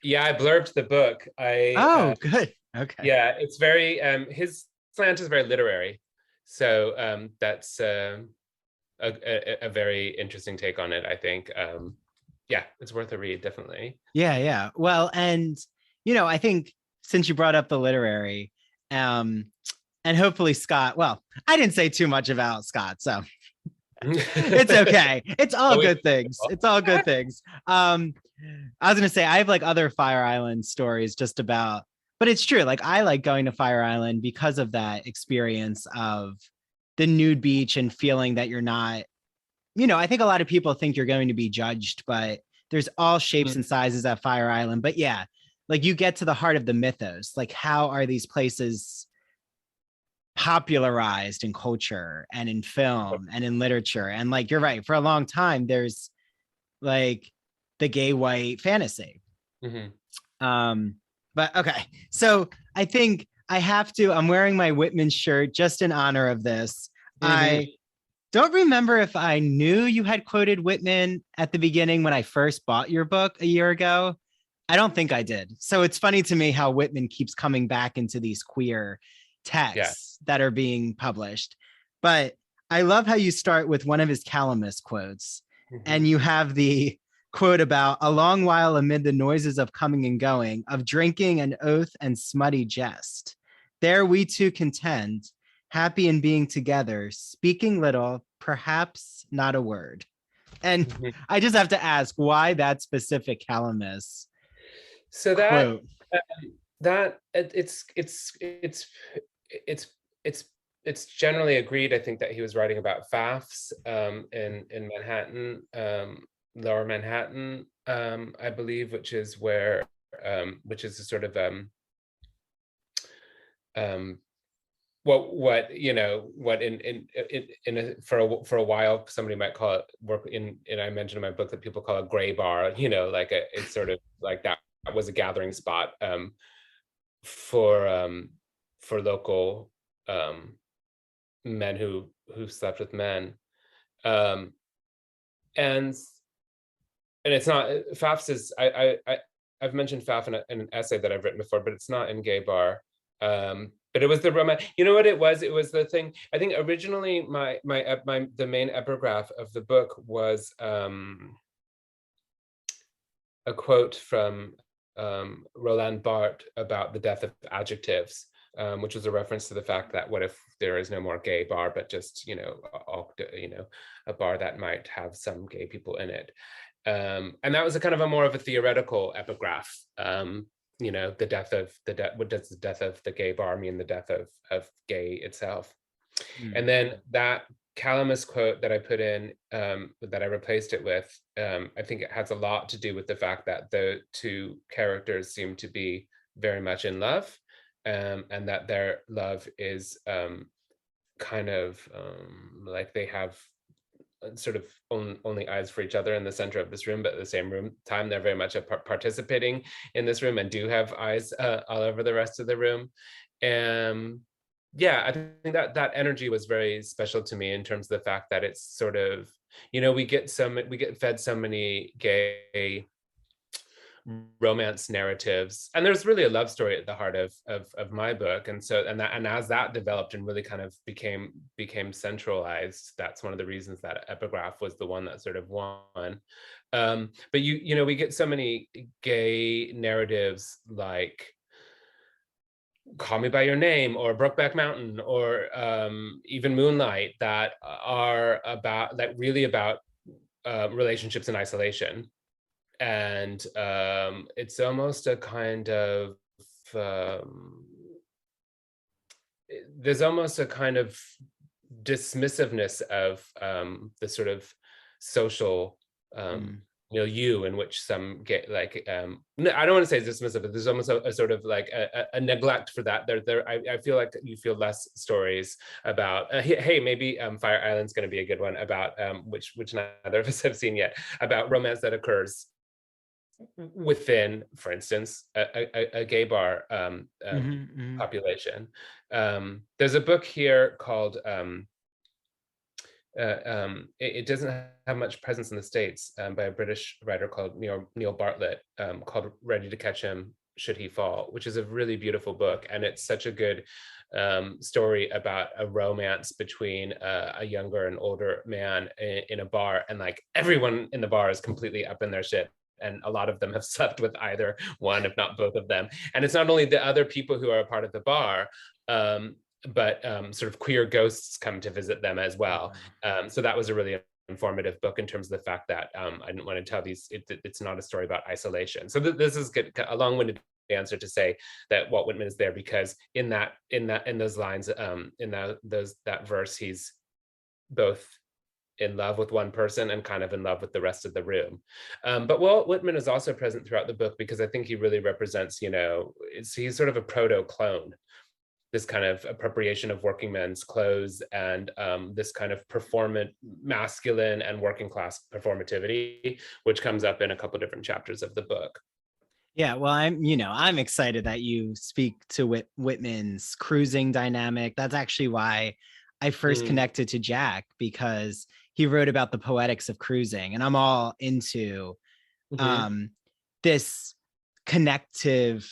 Yeah, I blurbed the book. Good. Okay. Yeah, it's very his slant is very literary, so that's a very interesting take on it, I think. Yeah, it's worth a read, definitely. Yeah. Well, and you know, I think since you brought up the literary, and hopefully Scott, well, I didn't say too much about Scott, so it's okay. It's all good things. It's all good things. I was gonna say I have like other Fire Island stories just about, but it's true. Like I like going to Fire Island because of that experience of the nude beach and feeling that you're not, you know, I think a lot of people think you're going to be judged, but there's all shapes and sizes at Fire Island. But yeah, like you get to the heart of the mythos. Like how are these places popularized in culture and in film and in literature? And like, you're right, for a long time, there's like the gay white fantasy. But okay. So I think I'm wearing my Whitman shirt just in honor of this. I don't remember if I knew you had quoted Whitman at the beginning when I first bought your book a year ago. I don't think I did. So it's funny to me how Whitman keeps coming back into these queer texts that are being published. But I love how you start with one of his Calamus quotes, and you have the quote about a long while amid the noises of coming and going, of drinking and oath and smutty jest. There we two contend, happy in being together, speaking little, perhaps not a word. And I just have to ask, why that specific Calamus? So quote? It's generally agreed, I think, that he was writing about FAFs in Manhattan, Lower Manhattan, I believe, which is where which is a sort of what you know, what for a while somebody might call it work in, and I mentioned in my book that people call it gray bar, you know, like it's sort of like that was a gathering spot for local men who slept with men, and it's not FAFs is I've mentioned FAF in an essay that I've written before, but it's not in gay bar. But it was the romance. You know what it was? It was the thing. I think originally the main epigraph of the book was a quote from Roland Barthes about the death of adjectives, which was a reference to the fact that what if there is no more gay bar, but just, you know, a bar that might have some gay people in it. And that was a kind of a more of a theoretical epigraph. You know, what does the death of the gay bar mean? The death of gay itself. And then that Calamus quote that I put in, that I replaced it with, I think it has a lot to do with the fact that the two characters seem to be very much in love, and that their love is kind of like they have sort of only eyes for each other in the center of this room, but at the same time they're very much participating in this room and do have eyes all over the rest of the room. Yeah, I think that energy was very special to me in terms of the fact that it's sort of, we get fed so many gay romance narratives, and there's really a love story at the heart of my book, and as that developed and really kind of became centralized, that's one of the reasons that epigraph was the one that sort of won. But we get so many gay narratives like Call Me by Your Name or Brokeback Mountain or even Moonlight that are really about relationships in isolation. And it's almost a kind of there's almost a kind of dismissiveness of the sort of social milieu in which some get I don't want to say dismissive, but there's almost a sort of like a neglect for that. I feel like you feel less stories about hey, maybe Fire Island's going to be a good one about which neither of us have seen yet, about romance that occurs within, for instance, a gay bar population. There's a book here called it doesn't have much presence in the States, by a British writer called Neil Bartlett, called Ready to Catch Him Should He Fall, which is a really beautiful book, and it's such a good story about a romance between a younger and older man in a bar, and like everyone in the bar is completely up in their shit, and a lot of them have slept with either one, if not both of them. And it's not only the other people who are a part of the bar, but sort of queer ghosts come to visit them as well. So that was a really informative book in terms of the fact that I didn't want to tell it's not a story about isolation. So this is a long-winded answer to say that Walt Whitman is there because in those lines, that verse, he's both in love with one person and kind of in love with the rest of the room. But Walt Whitman is also present throughout the book because I think he really represents, he's sort of a proto-clone, this kind of appropriation of working men's clothes and this kind of masculine and working class performativity, which comes up in a couple different chapters of the book. Yeah, well, I'm excited that you speak to Whitman's cruising dynamic. That's actually why I first connected to Jack, because he wrote about the poetics of cruising, and I'm all into this connective,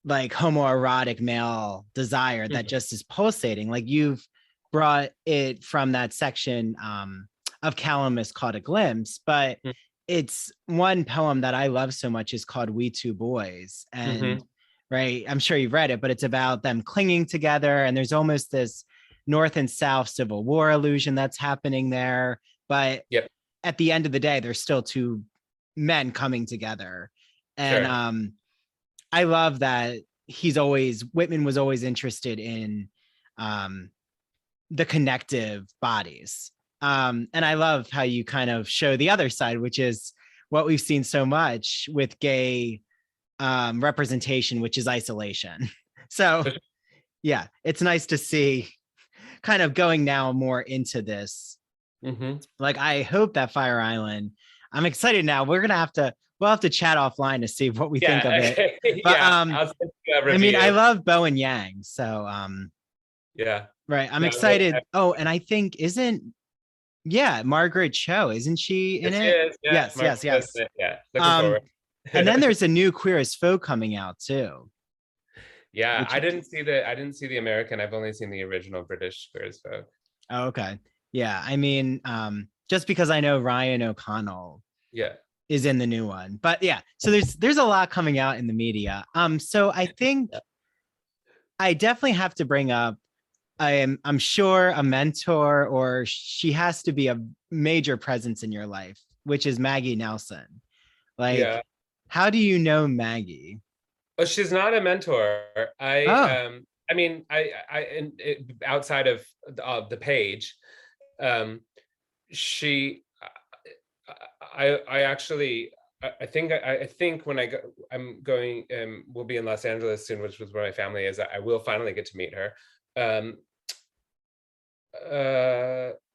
like homoerotic male desire that just is pulsating. Like you've brought it from that section of Calamus called A Glimpse, but it's one poem that I love so much is called We Two Boys. And right, I'm sure you've read it, but it's about them clinging together, and there's almost this North and South Civil War illusion that's happening there. But at the end of the day, there's still two men coming together. And I love that Whitman was always interested in the connective bodies. And I love how you kind of show the other side, which is what we've seen so much with gay representation, which is isolation. So yeah, it's nice to see kind of going now more into this. Like, I hope that Fire Island, I'm excited now. We'll have to chat offline to see what we think of it. But I mean, I love Bo and Yang. So right. I'm excited. Oh, and I think Margaret Cho, isn't she in it? Yes. Yeah. And then there's a new Queer as Folk coming out too. Yeah, I didn't see the American. I've only seen the original British Queer as Folk. Oh, okay. Yeah, I mean, just because I know Ryan O'Connell is in the new one. But yeah, so there's a lot coming out in the media. So I think I definitely have to bring up, I'm sure a mentor, or she has to be a major presence in your life, which is Maggie Nelson. Like, how do you know Maggie? Well, she's not a mentor. I mean, outside of the page, she, I actually, I think when we'll be in Los Angeles soon, which was where my family is. I will finally get to meet her.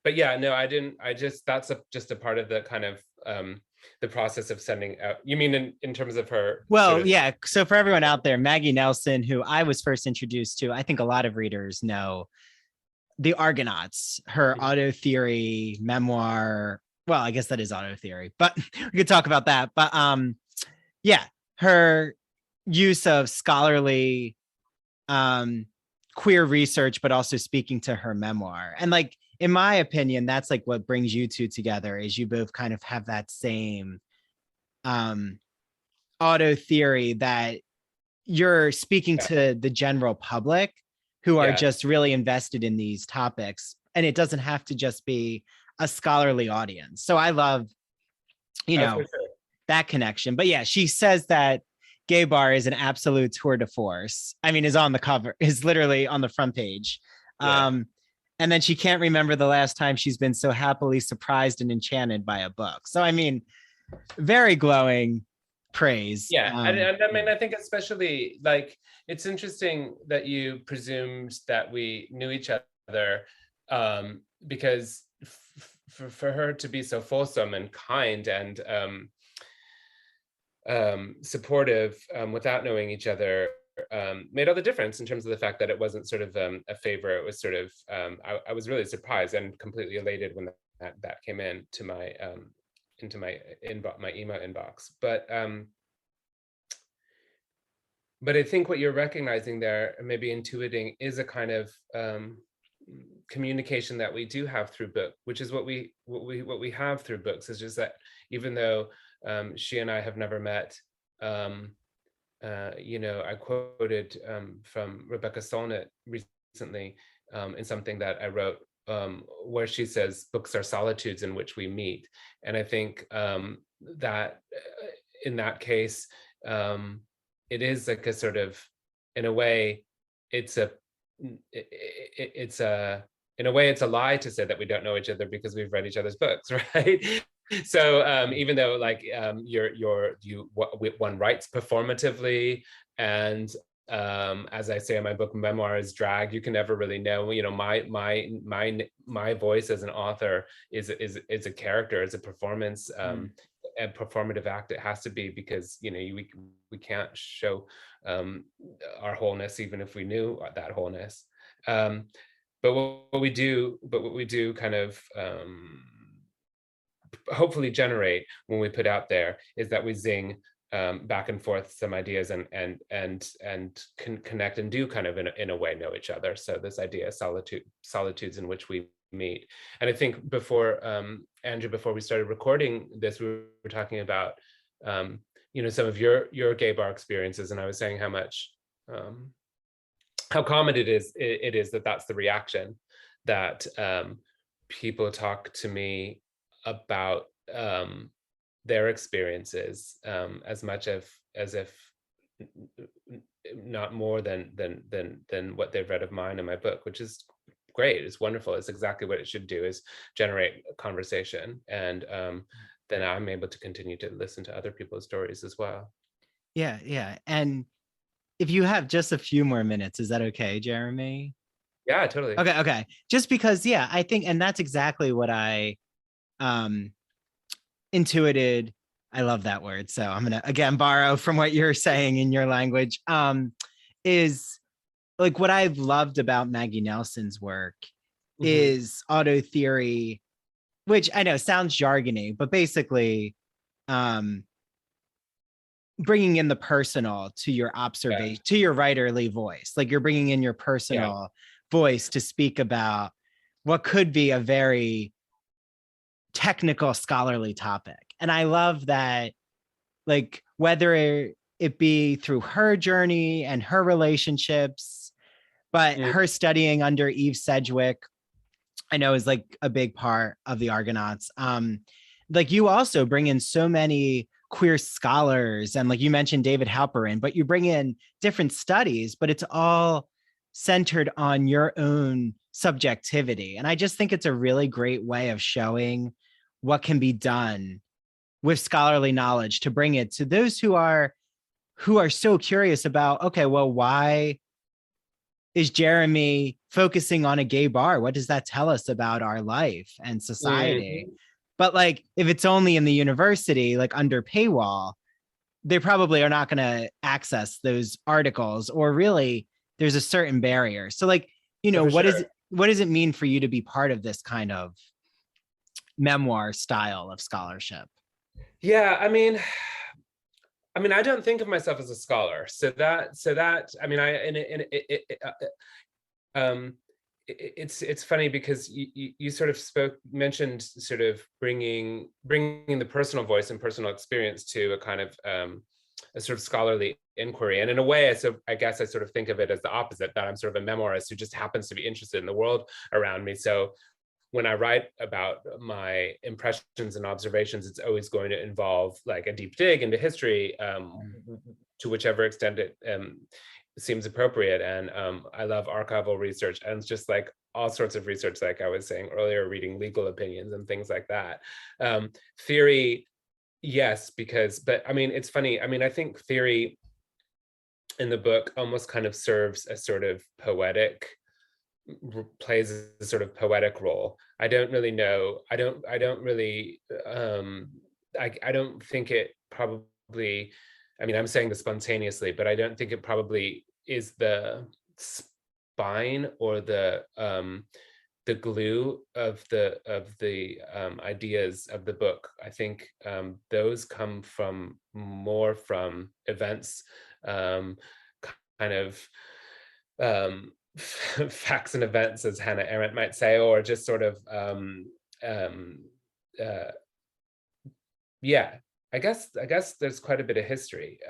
But yeah, no, I didn't. That's just a part of the kind of the process of sending out. You mean in terms of her? Well, sort of, yeah. So for everyone out there, Maggie Nelson, who I was first introduced to, I think a lot of readers know the Argonauts, her auto theory memoir. Well, I guess that is auto theory, but we could talk about that. But yeah, her use of scholarly queer research, but also speaking to her memoir. And like, in my opinion, that's like what brings you two together, is you both kind of have that same auto theory, that you're speaking to the general public who are just really invested in these topics. And it doesn't have to just be a scholarly audience. So I love, that connection. But yeah, she says that Gay Bar is an absolute tour de force. I mean, is on the cover, is literally on the front page. And then she can't remember the last time she's been so happily surprised and enchanted by a book. So, I mean, very glowing praise. Yeah. And I mean, I think especially, like, it's interesting that you presumed that we knew each other, because for her to be so fulsome and kind and supportive without knowing each other made all the difference in terms of the fact that it wasn't sort of a favor. It was sort of, I was really surprised and completely elated when that came in to my into my email inbox. But I think what you're recognizing there, maybe intuiting, is a kind of communication that we do have through book, which is what we have through books. Is just that even though she and I have never met, I quoted from Rebecca Solnit recently in something that I wrote, where she says, "Books are solitudes in which we meet." And I think that in that case, it is like a sort of, in a way, it's a lie to say that we don't know each other because we've read each other's books, right? So even though, like, one writes performatively, and as I say in my book, memoir is drag. You can never really know. My voice as an author is a character, is a performance, a performative act. It has to be, because we can't show our wholeness even if we knew that wholeness. But what we do kind of hopefully generate when we put out there is that we zing back and forth some ideas and can connect and do kind of in a way know each other. So this idea of solitudes in which we meet. And I think before, Andrew, before we started recording this, we were talking about some of your gay bar experiences, and I was saying how much how common it is that that's the reaction, that people talk to me about their experiences as much as if not more than what they've read of mine in my book, which is great. It's wonderful. It's exactly what it should do, is generate a conversation, and then I'm able to continue to listen to other people's stories as well. Yeah. And if you have just a few more minutes, is that okay, Jeremy? Yeah, totally. Okay. Just because, I think, and that's exactly what I intuited. I love that word. So I'm going to, again, borrow from what you're saying in your language, is like what I've loved about Maggie Nelson's work is auto theory, which I know sounds jargony, but basically bringing in the personal to your observation, to your writerly voice. Like you're bringing in your personal voice to speak about what could be a very technical, scholarly topic. And I love that, like, whether it be through her journey and her relationships, but her studying under Eve Sedgwick, I know, is like a big part of the Argonauts. Like you also bring in so many queer scholars, and like you mentioned David Halperin, but you bring in different studies, but it's all centered on your own subjectivity. And I just think it's a really great way of showing what can be done with scholarly knowledge to bring it to those who are so curious about, okay, well, why is Jeremy focusing on a gay bar? What does that tell us about our life and society? Mhm. But like, if it's only in the university, like under paywall, they probably are not going to access those articles, or really there's a certain barrier. So like, For what sure. does it mean for you to be part of this kind of memoir style of scholarship? Yeah, I don't think of myself as a scholar. So that I mean, I and it's funny because you sort of mentioned sort of bringing the personal voice and personal experience to a kind of a sort of scholarly inquiry. And in a way, I guess I sort of think of it as the opposite, that I'm sort of a memoirist who just happens to be interested in the world around me. So when I write about my impressions and observations, it's always going to involve like a deep dig into history, to whichever extent it seems appropriate. And I love archival research, and it's just like all sorts of research, like I was saying earlier, reading legal opinions and things like that. Theory, yes, but I mean, it's funny. I mean, I think theory in the book almost kind of serves a sort of plays a sort of poetic role. I don't really know. I don't really, I don't think it probably, I mean, I'm saying this spontaneously, but I don't think it probably is the spine or the glue of the ideas of the book. I think those come more from events, kind of facts and events, as Hannah Arendt might say, or just sort of yeah. I guess there's quite a bit of history,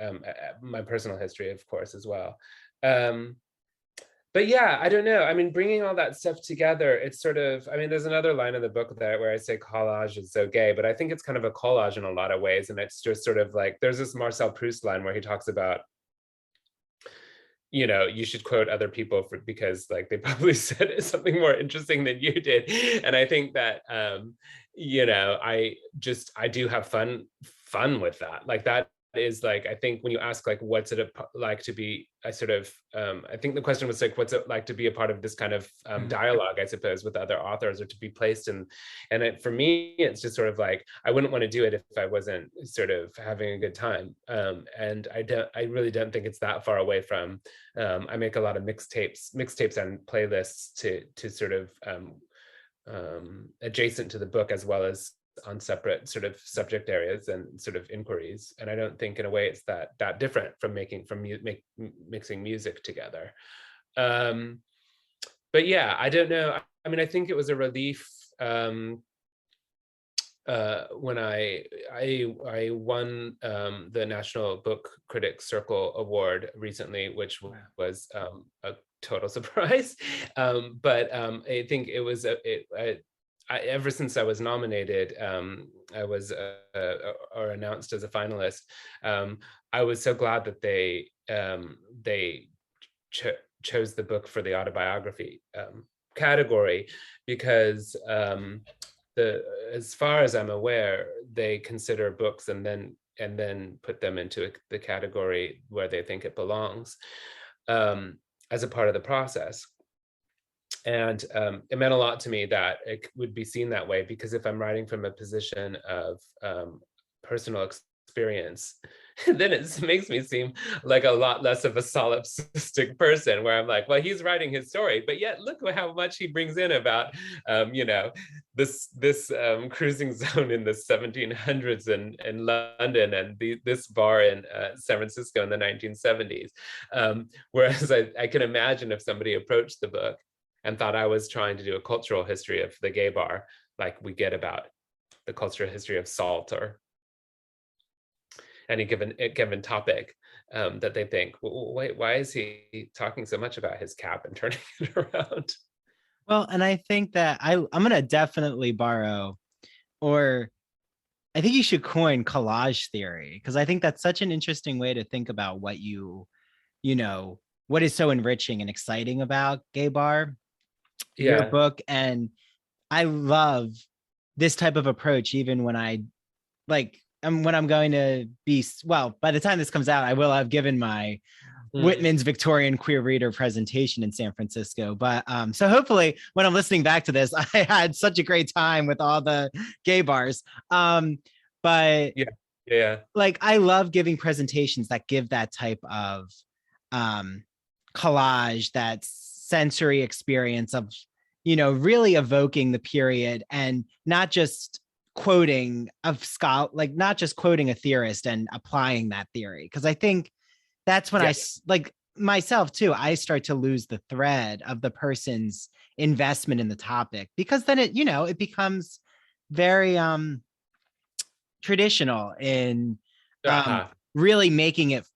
my personal history, of course, as well. But yeah, I don't know. I mean, bringing all that stuff together, it's sort of, I mean, there's another line in the book where I say collage is so gay, but I think it's kind of a collage in a lot of ways. And it's just sort of like, there's this Marcel Proust line where he talks about, you should quote other people because like they probably said something more interesting than you did. And I think that, I do have fun with that. Like that is like, I think when you ask like, what's it like to be, I think the question was like, what's it like to be a part of this kind of dialogue, I suppose, with other authors, or to be placed in, and for me, it's just sort of like, I wouldn't want to do it if I wasn't sort of having a good time. And I really don't think it's that far away from, I make a lot of mixtapes and playlists to sort of adjacent to the book, as well as on separate sort of subject areas and sort of inquiries. And I don't think in a way it's that different from mixing music together. But yeah, I don't know. I mean, I think it was a relief when I won the National Book Critics Circle Award recently, which was a total surprise. But I think it was ever since I was nominated, I was or announced as a finalist. I was so glad that they chose the book for the autobiography category, because as far as I'm aware, they consider books and then put them into the category where they think it belongs, as a part of the process. And it meant a lot to me that it would be seen that way, because if I'm writing from a position of personal experience, then it makes me seem like a lot less of a solipsistic person, where I'm like, well, he's writing his story, but yet look how much he brings in about, this cruising zone in the 1700s in London, and this bar in San Francisco in the 1970s. Whereas I can imagine if somebody approached the book and thought I was trying to do a cultural history of the gay bar, like we get about the cultural history of salt or any given topic, that they think, well, wait, why is he talking so much about his cap and turning it around? Well, and I think that I'm going to definitely borrow, or I think you should coin collage theory, because I think that's such an interesting way to think about what you what is so enriching and exciting about Gay Bar, your Yeah. book. And I love this type of approach, even when when I'm going to be, well, by the time this comes out, I will have given my Whitman's Victorian Queer Reader presentation in San Francisco. But so hopefully when I'm listening back to this, I had such a great time with all the gay bars. But yeah, like, I love giving presentations that give that type of collage, that sensory experience of, really evoking the period, and not just quoting like not just quoting a theorist and applying that theory. Because I think that's when like myself too, I start to lose the thread of the person's investment in the topic, because then it becomes very traditional in really making it,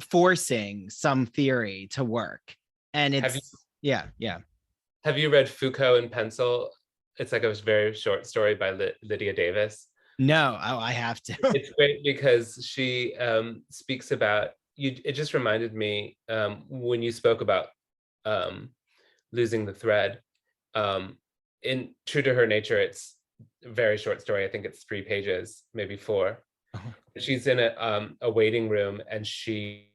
forcing some theory to work. And it's Have you read Foucault in Pencil? It's like a very short story by Lydia Davis. No, I have to. It's great because she speaks about you. It just reminded me when you spoke about losing the thread. In true to her nature, it's a very short story. I think it's 3 pages, maybe 4. She's in a waiting room, and she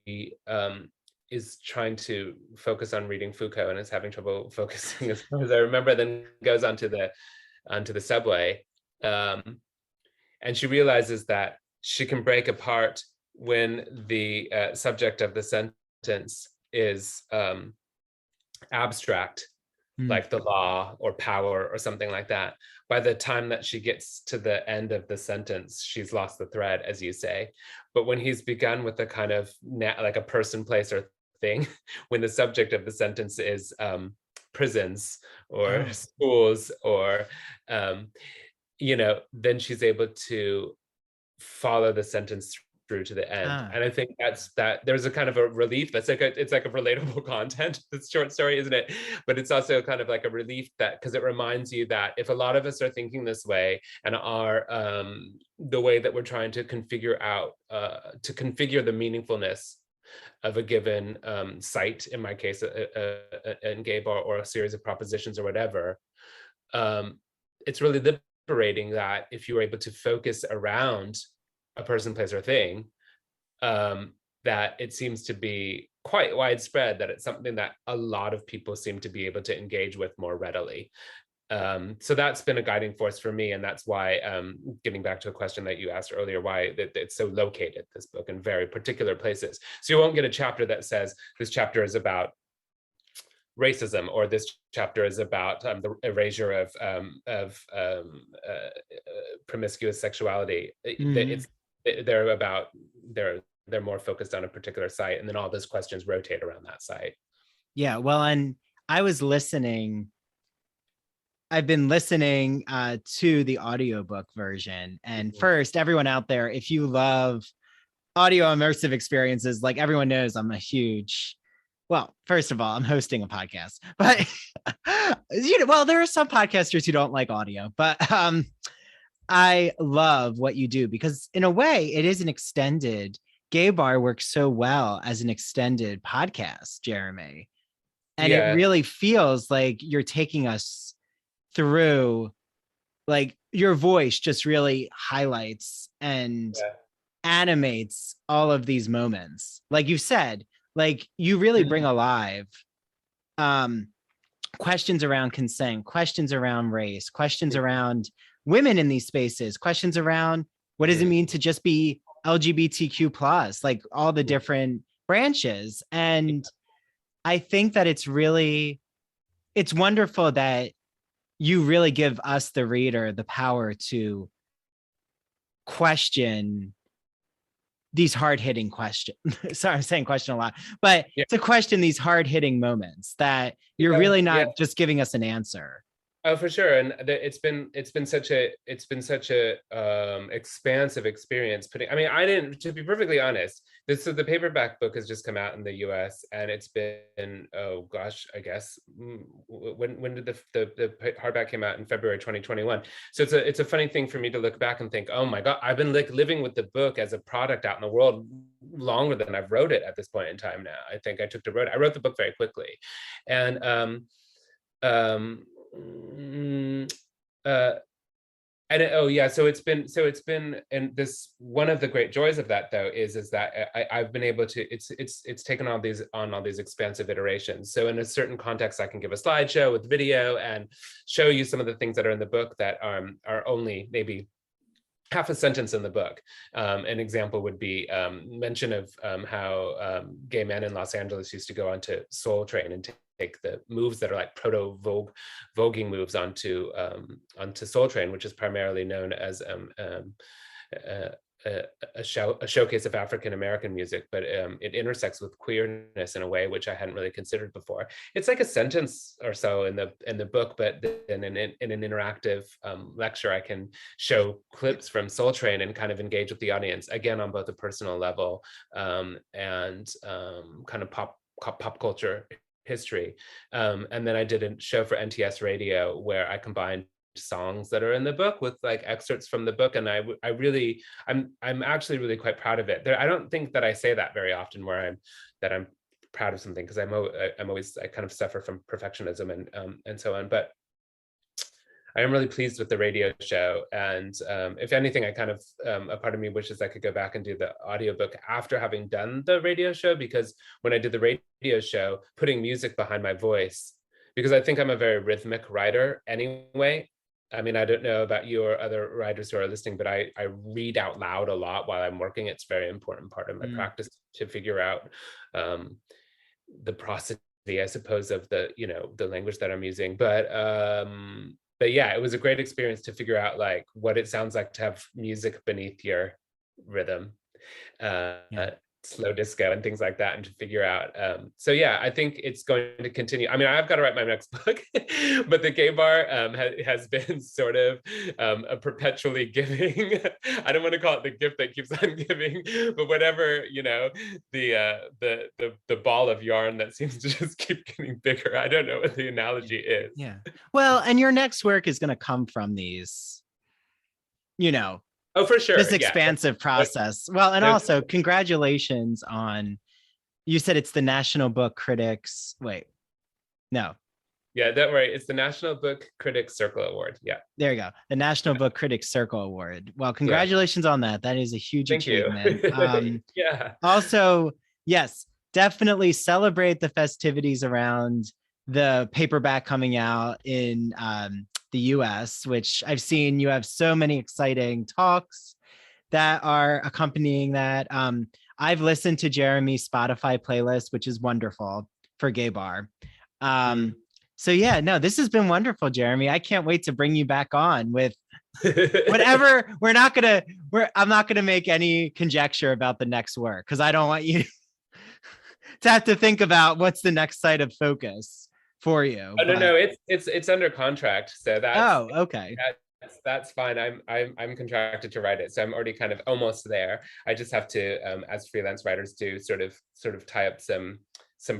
is trying to focus on reading Foucault and is having trouble focusing, as far as I remember. Then goes onto the subway, and she realizes that she can break apart when the subject of the sentence is abstract, like the law or power or something like that. By the time that she gets to the end of the sentence, she's lost the thread, as you say. But when he's begun with a kind of like a person, place, or thing, when the subject of the sentence is prisons or schools or then she's able to follow the sentence through to the end. And I think that there's a kind of a relief. It's like a relatable content, this short story, isn't it? But it's also kind of like a relief, that because it reminds you that if a lot of us are thinking this way and are the way that we're trying to configure the meaningfulness of a given site, in my case, in Gay Bar, or a series of propositions or whatever, it's really liberating that if you were able to focus around a person, place, or thing, that it seems to be quite widespread, that it's something that a lot of people seem to be able to engage with more readily. So that's been a guiding force for me, and that's why, getting back to a question that you asked earlier, why it's so located, this book, in very particular places. So you won't get a chapter that says this chapter is about racism, or this chapter is about the erasure of promiscuous sexuality. They're more focused on a particular site, and then all those questions rotate around that site. Yeah, well, and I've been listening to the audiobook version. And first, everyone out there, if you love audio immersive experiences, like everyone knows, I'm a huge, well, first of all, I'm hosting a podcast, but well, there are some podcasters who don't like audio, but I love what you do, because in a way it is an extended, Gay Bar works so well as an extended podcast, Jeremy. And it really feels like you're taking us through, like, your voice just really highlights and animates all of these moments. Like you said, like, you really bring alive questions around consent, questions around race, questions around women in these spaces, questions around what does it mean to just be LGBTQ plus, like all the different branches. And I think that it's wonderful that you really give us, the reader, the power to question these hard-hitting questions. Sorry, I'm saying question a lot, but to question these hard-hitting moments that you're really not just giving us an answer. Oh, for sure. And it's been such a expansive experience. To be perfectly honest, So the paperback book has just come out in the US, and it's been, oh gosh, I guess, when did the hardback came out? In February 2021. So it's a funny thing for me to look back and think, oh my God, I've been like living with the book as a product out in the world longer than I've wrote it at this point in time now. I think I wrote the book very quickly. And oh yeah, so it's been, and this, one of the great joys of that though is that I've been able to, it's taken all these expansive iterations. So in a certain context, I can give a slideshow with video and show you some of the things that are in the book that are only maybe half a sentence in the book. An example would be mention of how gay men in Los Angeles used to go onto Soul Train and take the moves that are like voguing moves onto Soul Train, which is primarily known as a showcase of African American music, but it intersects with queerness in a way which I hadn't really considered before. It's like a sentence or so in the book, but then in an interactive lecture, I can show clips from Soul Train and kind of engage with the audience, again on both a personal level and kind of pop culture history. And then I did a show for NTS Radio where I combined songs that are in the book with like excerpts from the book, and I'm actually really quite proud of it. I don't think that I say that very often, where I'm proud of something, because I kind of suffer from perfectionism and so on. But I am really pleased with the radio show, and if anything, I kind of a part of me wishes I could go back and do the audiobook after having done the radio show, because when I did the radio show, putting music behind my voice, because I think I'm a very rhythmic writer anyway. I mean, I don't know about you or other writers who are listening, but I read out loud a lot while I'm working. It's a very important part of my practice to figure out the prosody, I suppose, of the language that I'm using. But yeah, it was a great experience to figure out like what it sounds like to have music beneath your rhythm. Slow disco and things like that, and to figure out. So yeah, I think it's going to continue. I mean, I've got to write my next book, but the gay bar has been sort of a perpetually giving. I don't want to call it the gift that keeps on giving, but whatever, the ball of yarn that seems to just keep getting bigger. I don't know what the analogy is. Yeah. Well, and your next work is going to come from these, Oh, for sure. This expansive process. Well, and also congratulations on, you said it's the National Book Critics. Wait, no. Yeah, don't worry. It's the National Book Critics Circle Award. Yeah. There you go. The National Book Critics Circle Award. Well, congratulations on that. That is a huge achievement. Yeah. Also, yes, definitely celebrate the festivities around the paperback coming out in the US, which I've seen you have so many exciting talks that are accompanying that. I've listened to Jeremy's Spotify playlist, which is wonderful for Gay Bar. So yeah, no, this has been wonderful, Jeremy. I can't wait to bring you back on with whatever. I'm not gonna make any conjecture about the next work, because I don't want you to have to think about what's the next site of focus for you. Oh, no, it's under contract, so that's okay. That's fine. I'm contracted to write it, so I'm already kind of almost there. I just have to, as freelance writers do, sort of tie up some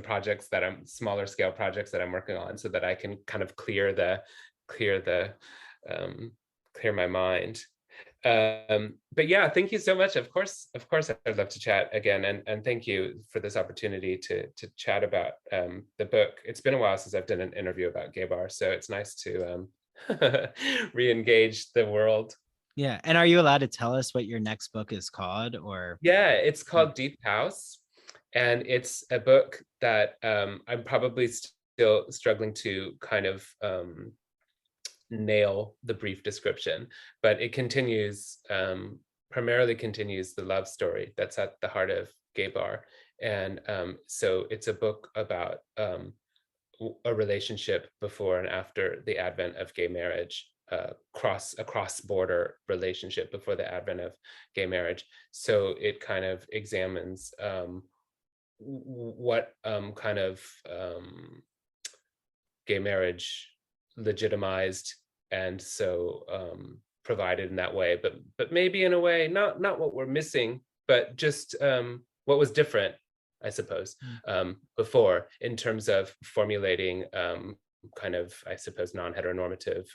projects that I'm smaller scale projects that I'm working on, so that I can kind of clear my mind. But yeah, thank you so much. Of course, I'd love to chat again, and thank you for this opportunity to chat about the book. It's been a while since I've done an interview about Gay Bar, so it's nice to re-engage the world. Yeah, and are you allowed to tell us what your next book is called? Or yeah, it's called Deep House, and it's a book that I'm probably still struggling to kind of nail the brief description, but it primarily continues the love story that's at the heart of Gay Bar. And so it's a book about a relationship before and after the advent of gay marriage, a cross-border relationship before the advent of gay marriage. So it kind of examines what kind of gay marriage legitimized and so provided in that way, but maybe in a way not what we're missing, but just what was different, I suppose, before, in terms of formulating kind of, I suppose, non-heteronormative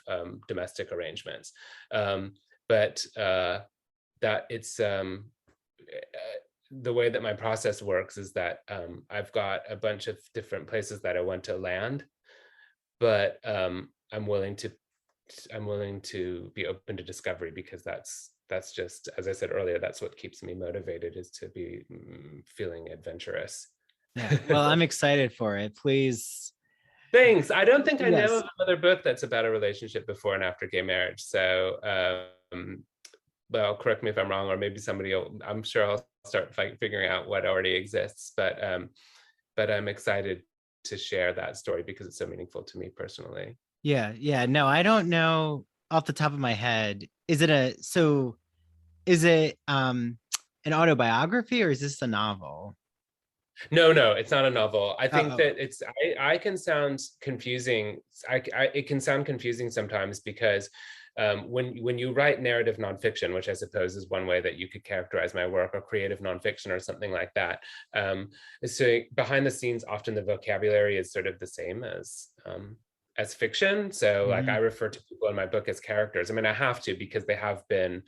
domestic arrangements. But that it's the way that my process works is that I've got a bunch of different places that I want to land, but I'm willing to be open to discovery, because that's just, as I said earlier, that's what keeps me motivated, is to be feeling adventurous. Yeah. Well, I'm excited for it. Please. Thanks. I don't think I Yes. know of another book that's about a relationship before and after gay marriage. So, well, correct me if I'm wrong, or maybe I'm sure I'll start figuring out what already exists. But I'm excited to share that story because it's so meaningful to me personally. Yeah. No, I don't know off the top of my head. Is it an autobiography, or is this a novel? No, it's not a novel. I think that I can sound confusing. It can sound confusing sometimes, because when you write narrative nonfiction, which I suppose is one way that you could characterize my work, or creative nonfiction or something like that, so behind the scenes, often the vocabulary is sort of the same as fiction. So like, I refer to people in my book as characters. I mean, I have to, because they have been,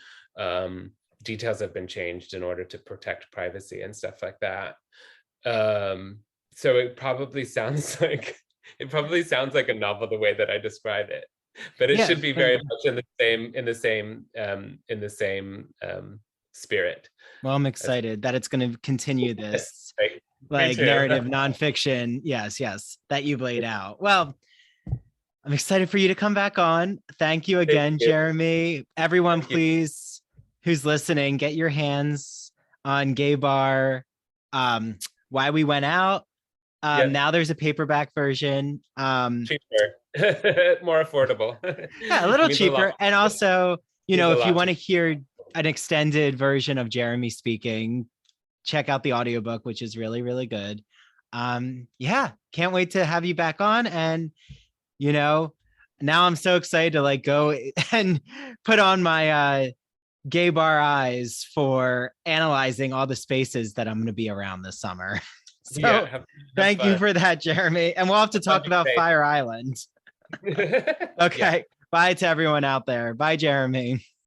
details have been changed in order to protect privacy and stuff like that. So it probably sounds like a novel the way that I describe it, but it should be very much in the same spirit. Well, I'm excited that it's going to continue this like narrative nonfiction. Yes, that you've laid out. Well, I'm excited for you to come back on. Thank you again, Jeremy. Everyone, please, who's listening, get your hands on Gay Bar. Why We Went Out. Now there's a paperback version. Cheaper, more affordable. Yeah, a little cheaper. And also, if you want to hear an extended version of Jeremy speaking, check out the audiobook, which is really, really good. Can't wait to have you back on. And, now I'm so excited to go and put on my Gay Bar eyes for analyzing all the spaces that I'm going to be around this summer. So thank you for that, Jeremy. And we'll have to talk about Fire Island. Okay. Bye to everyone out there. Bye, Jeremy.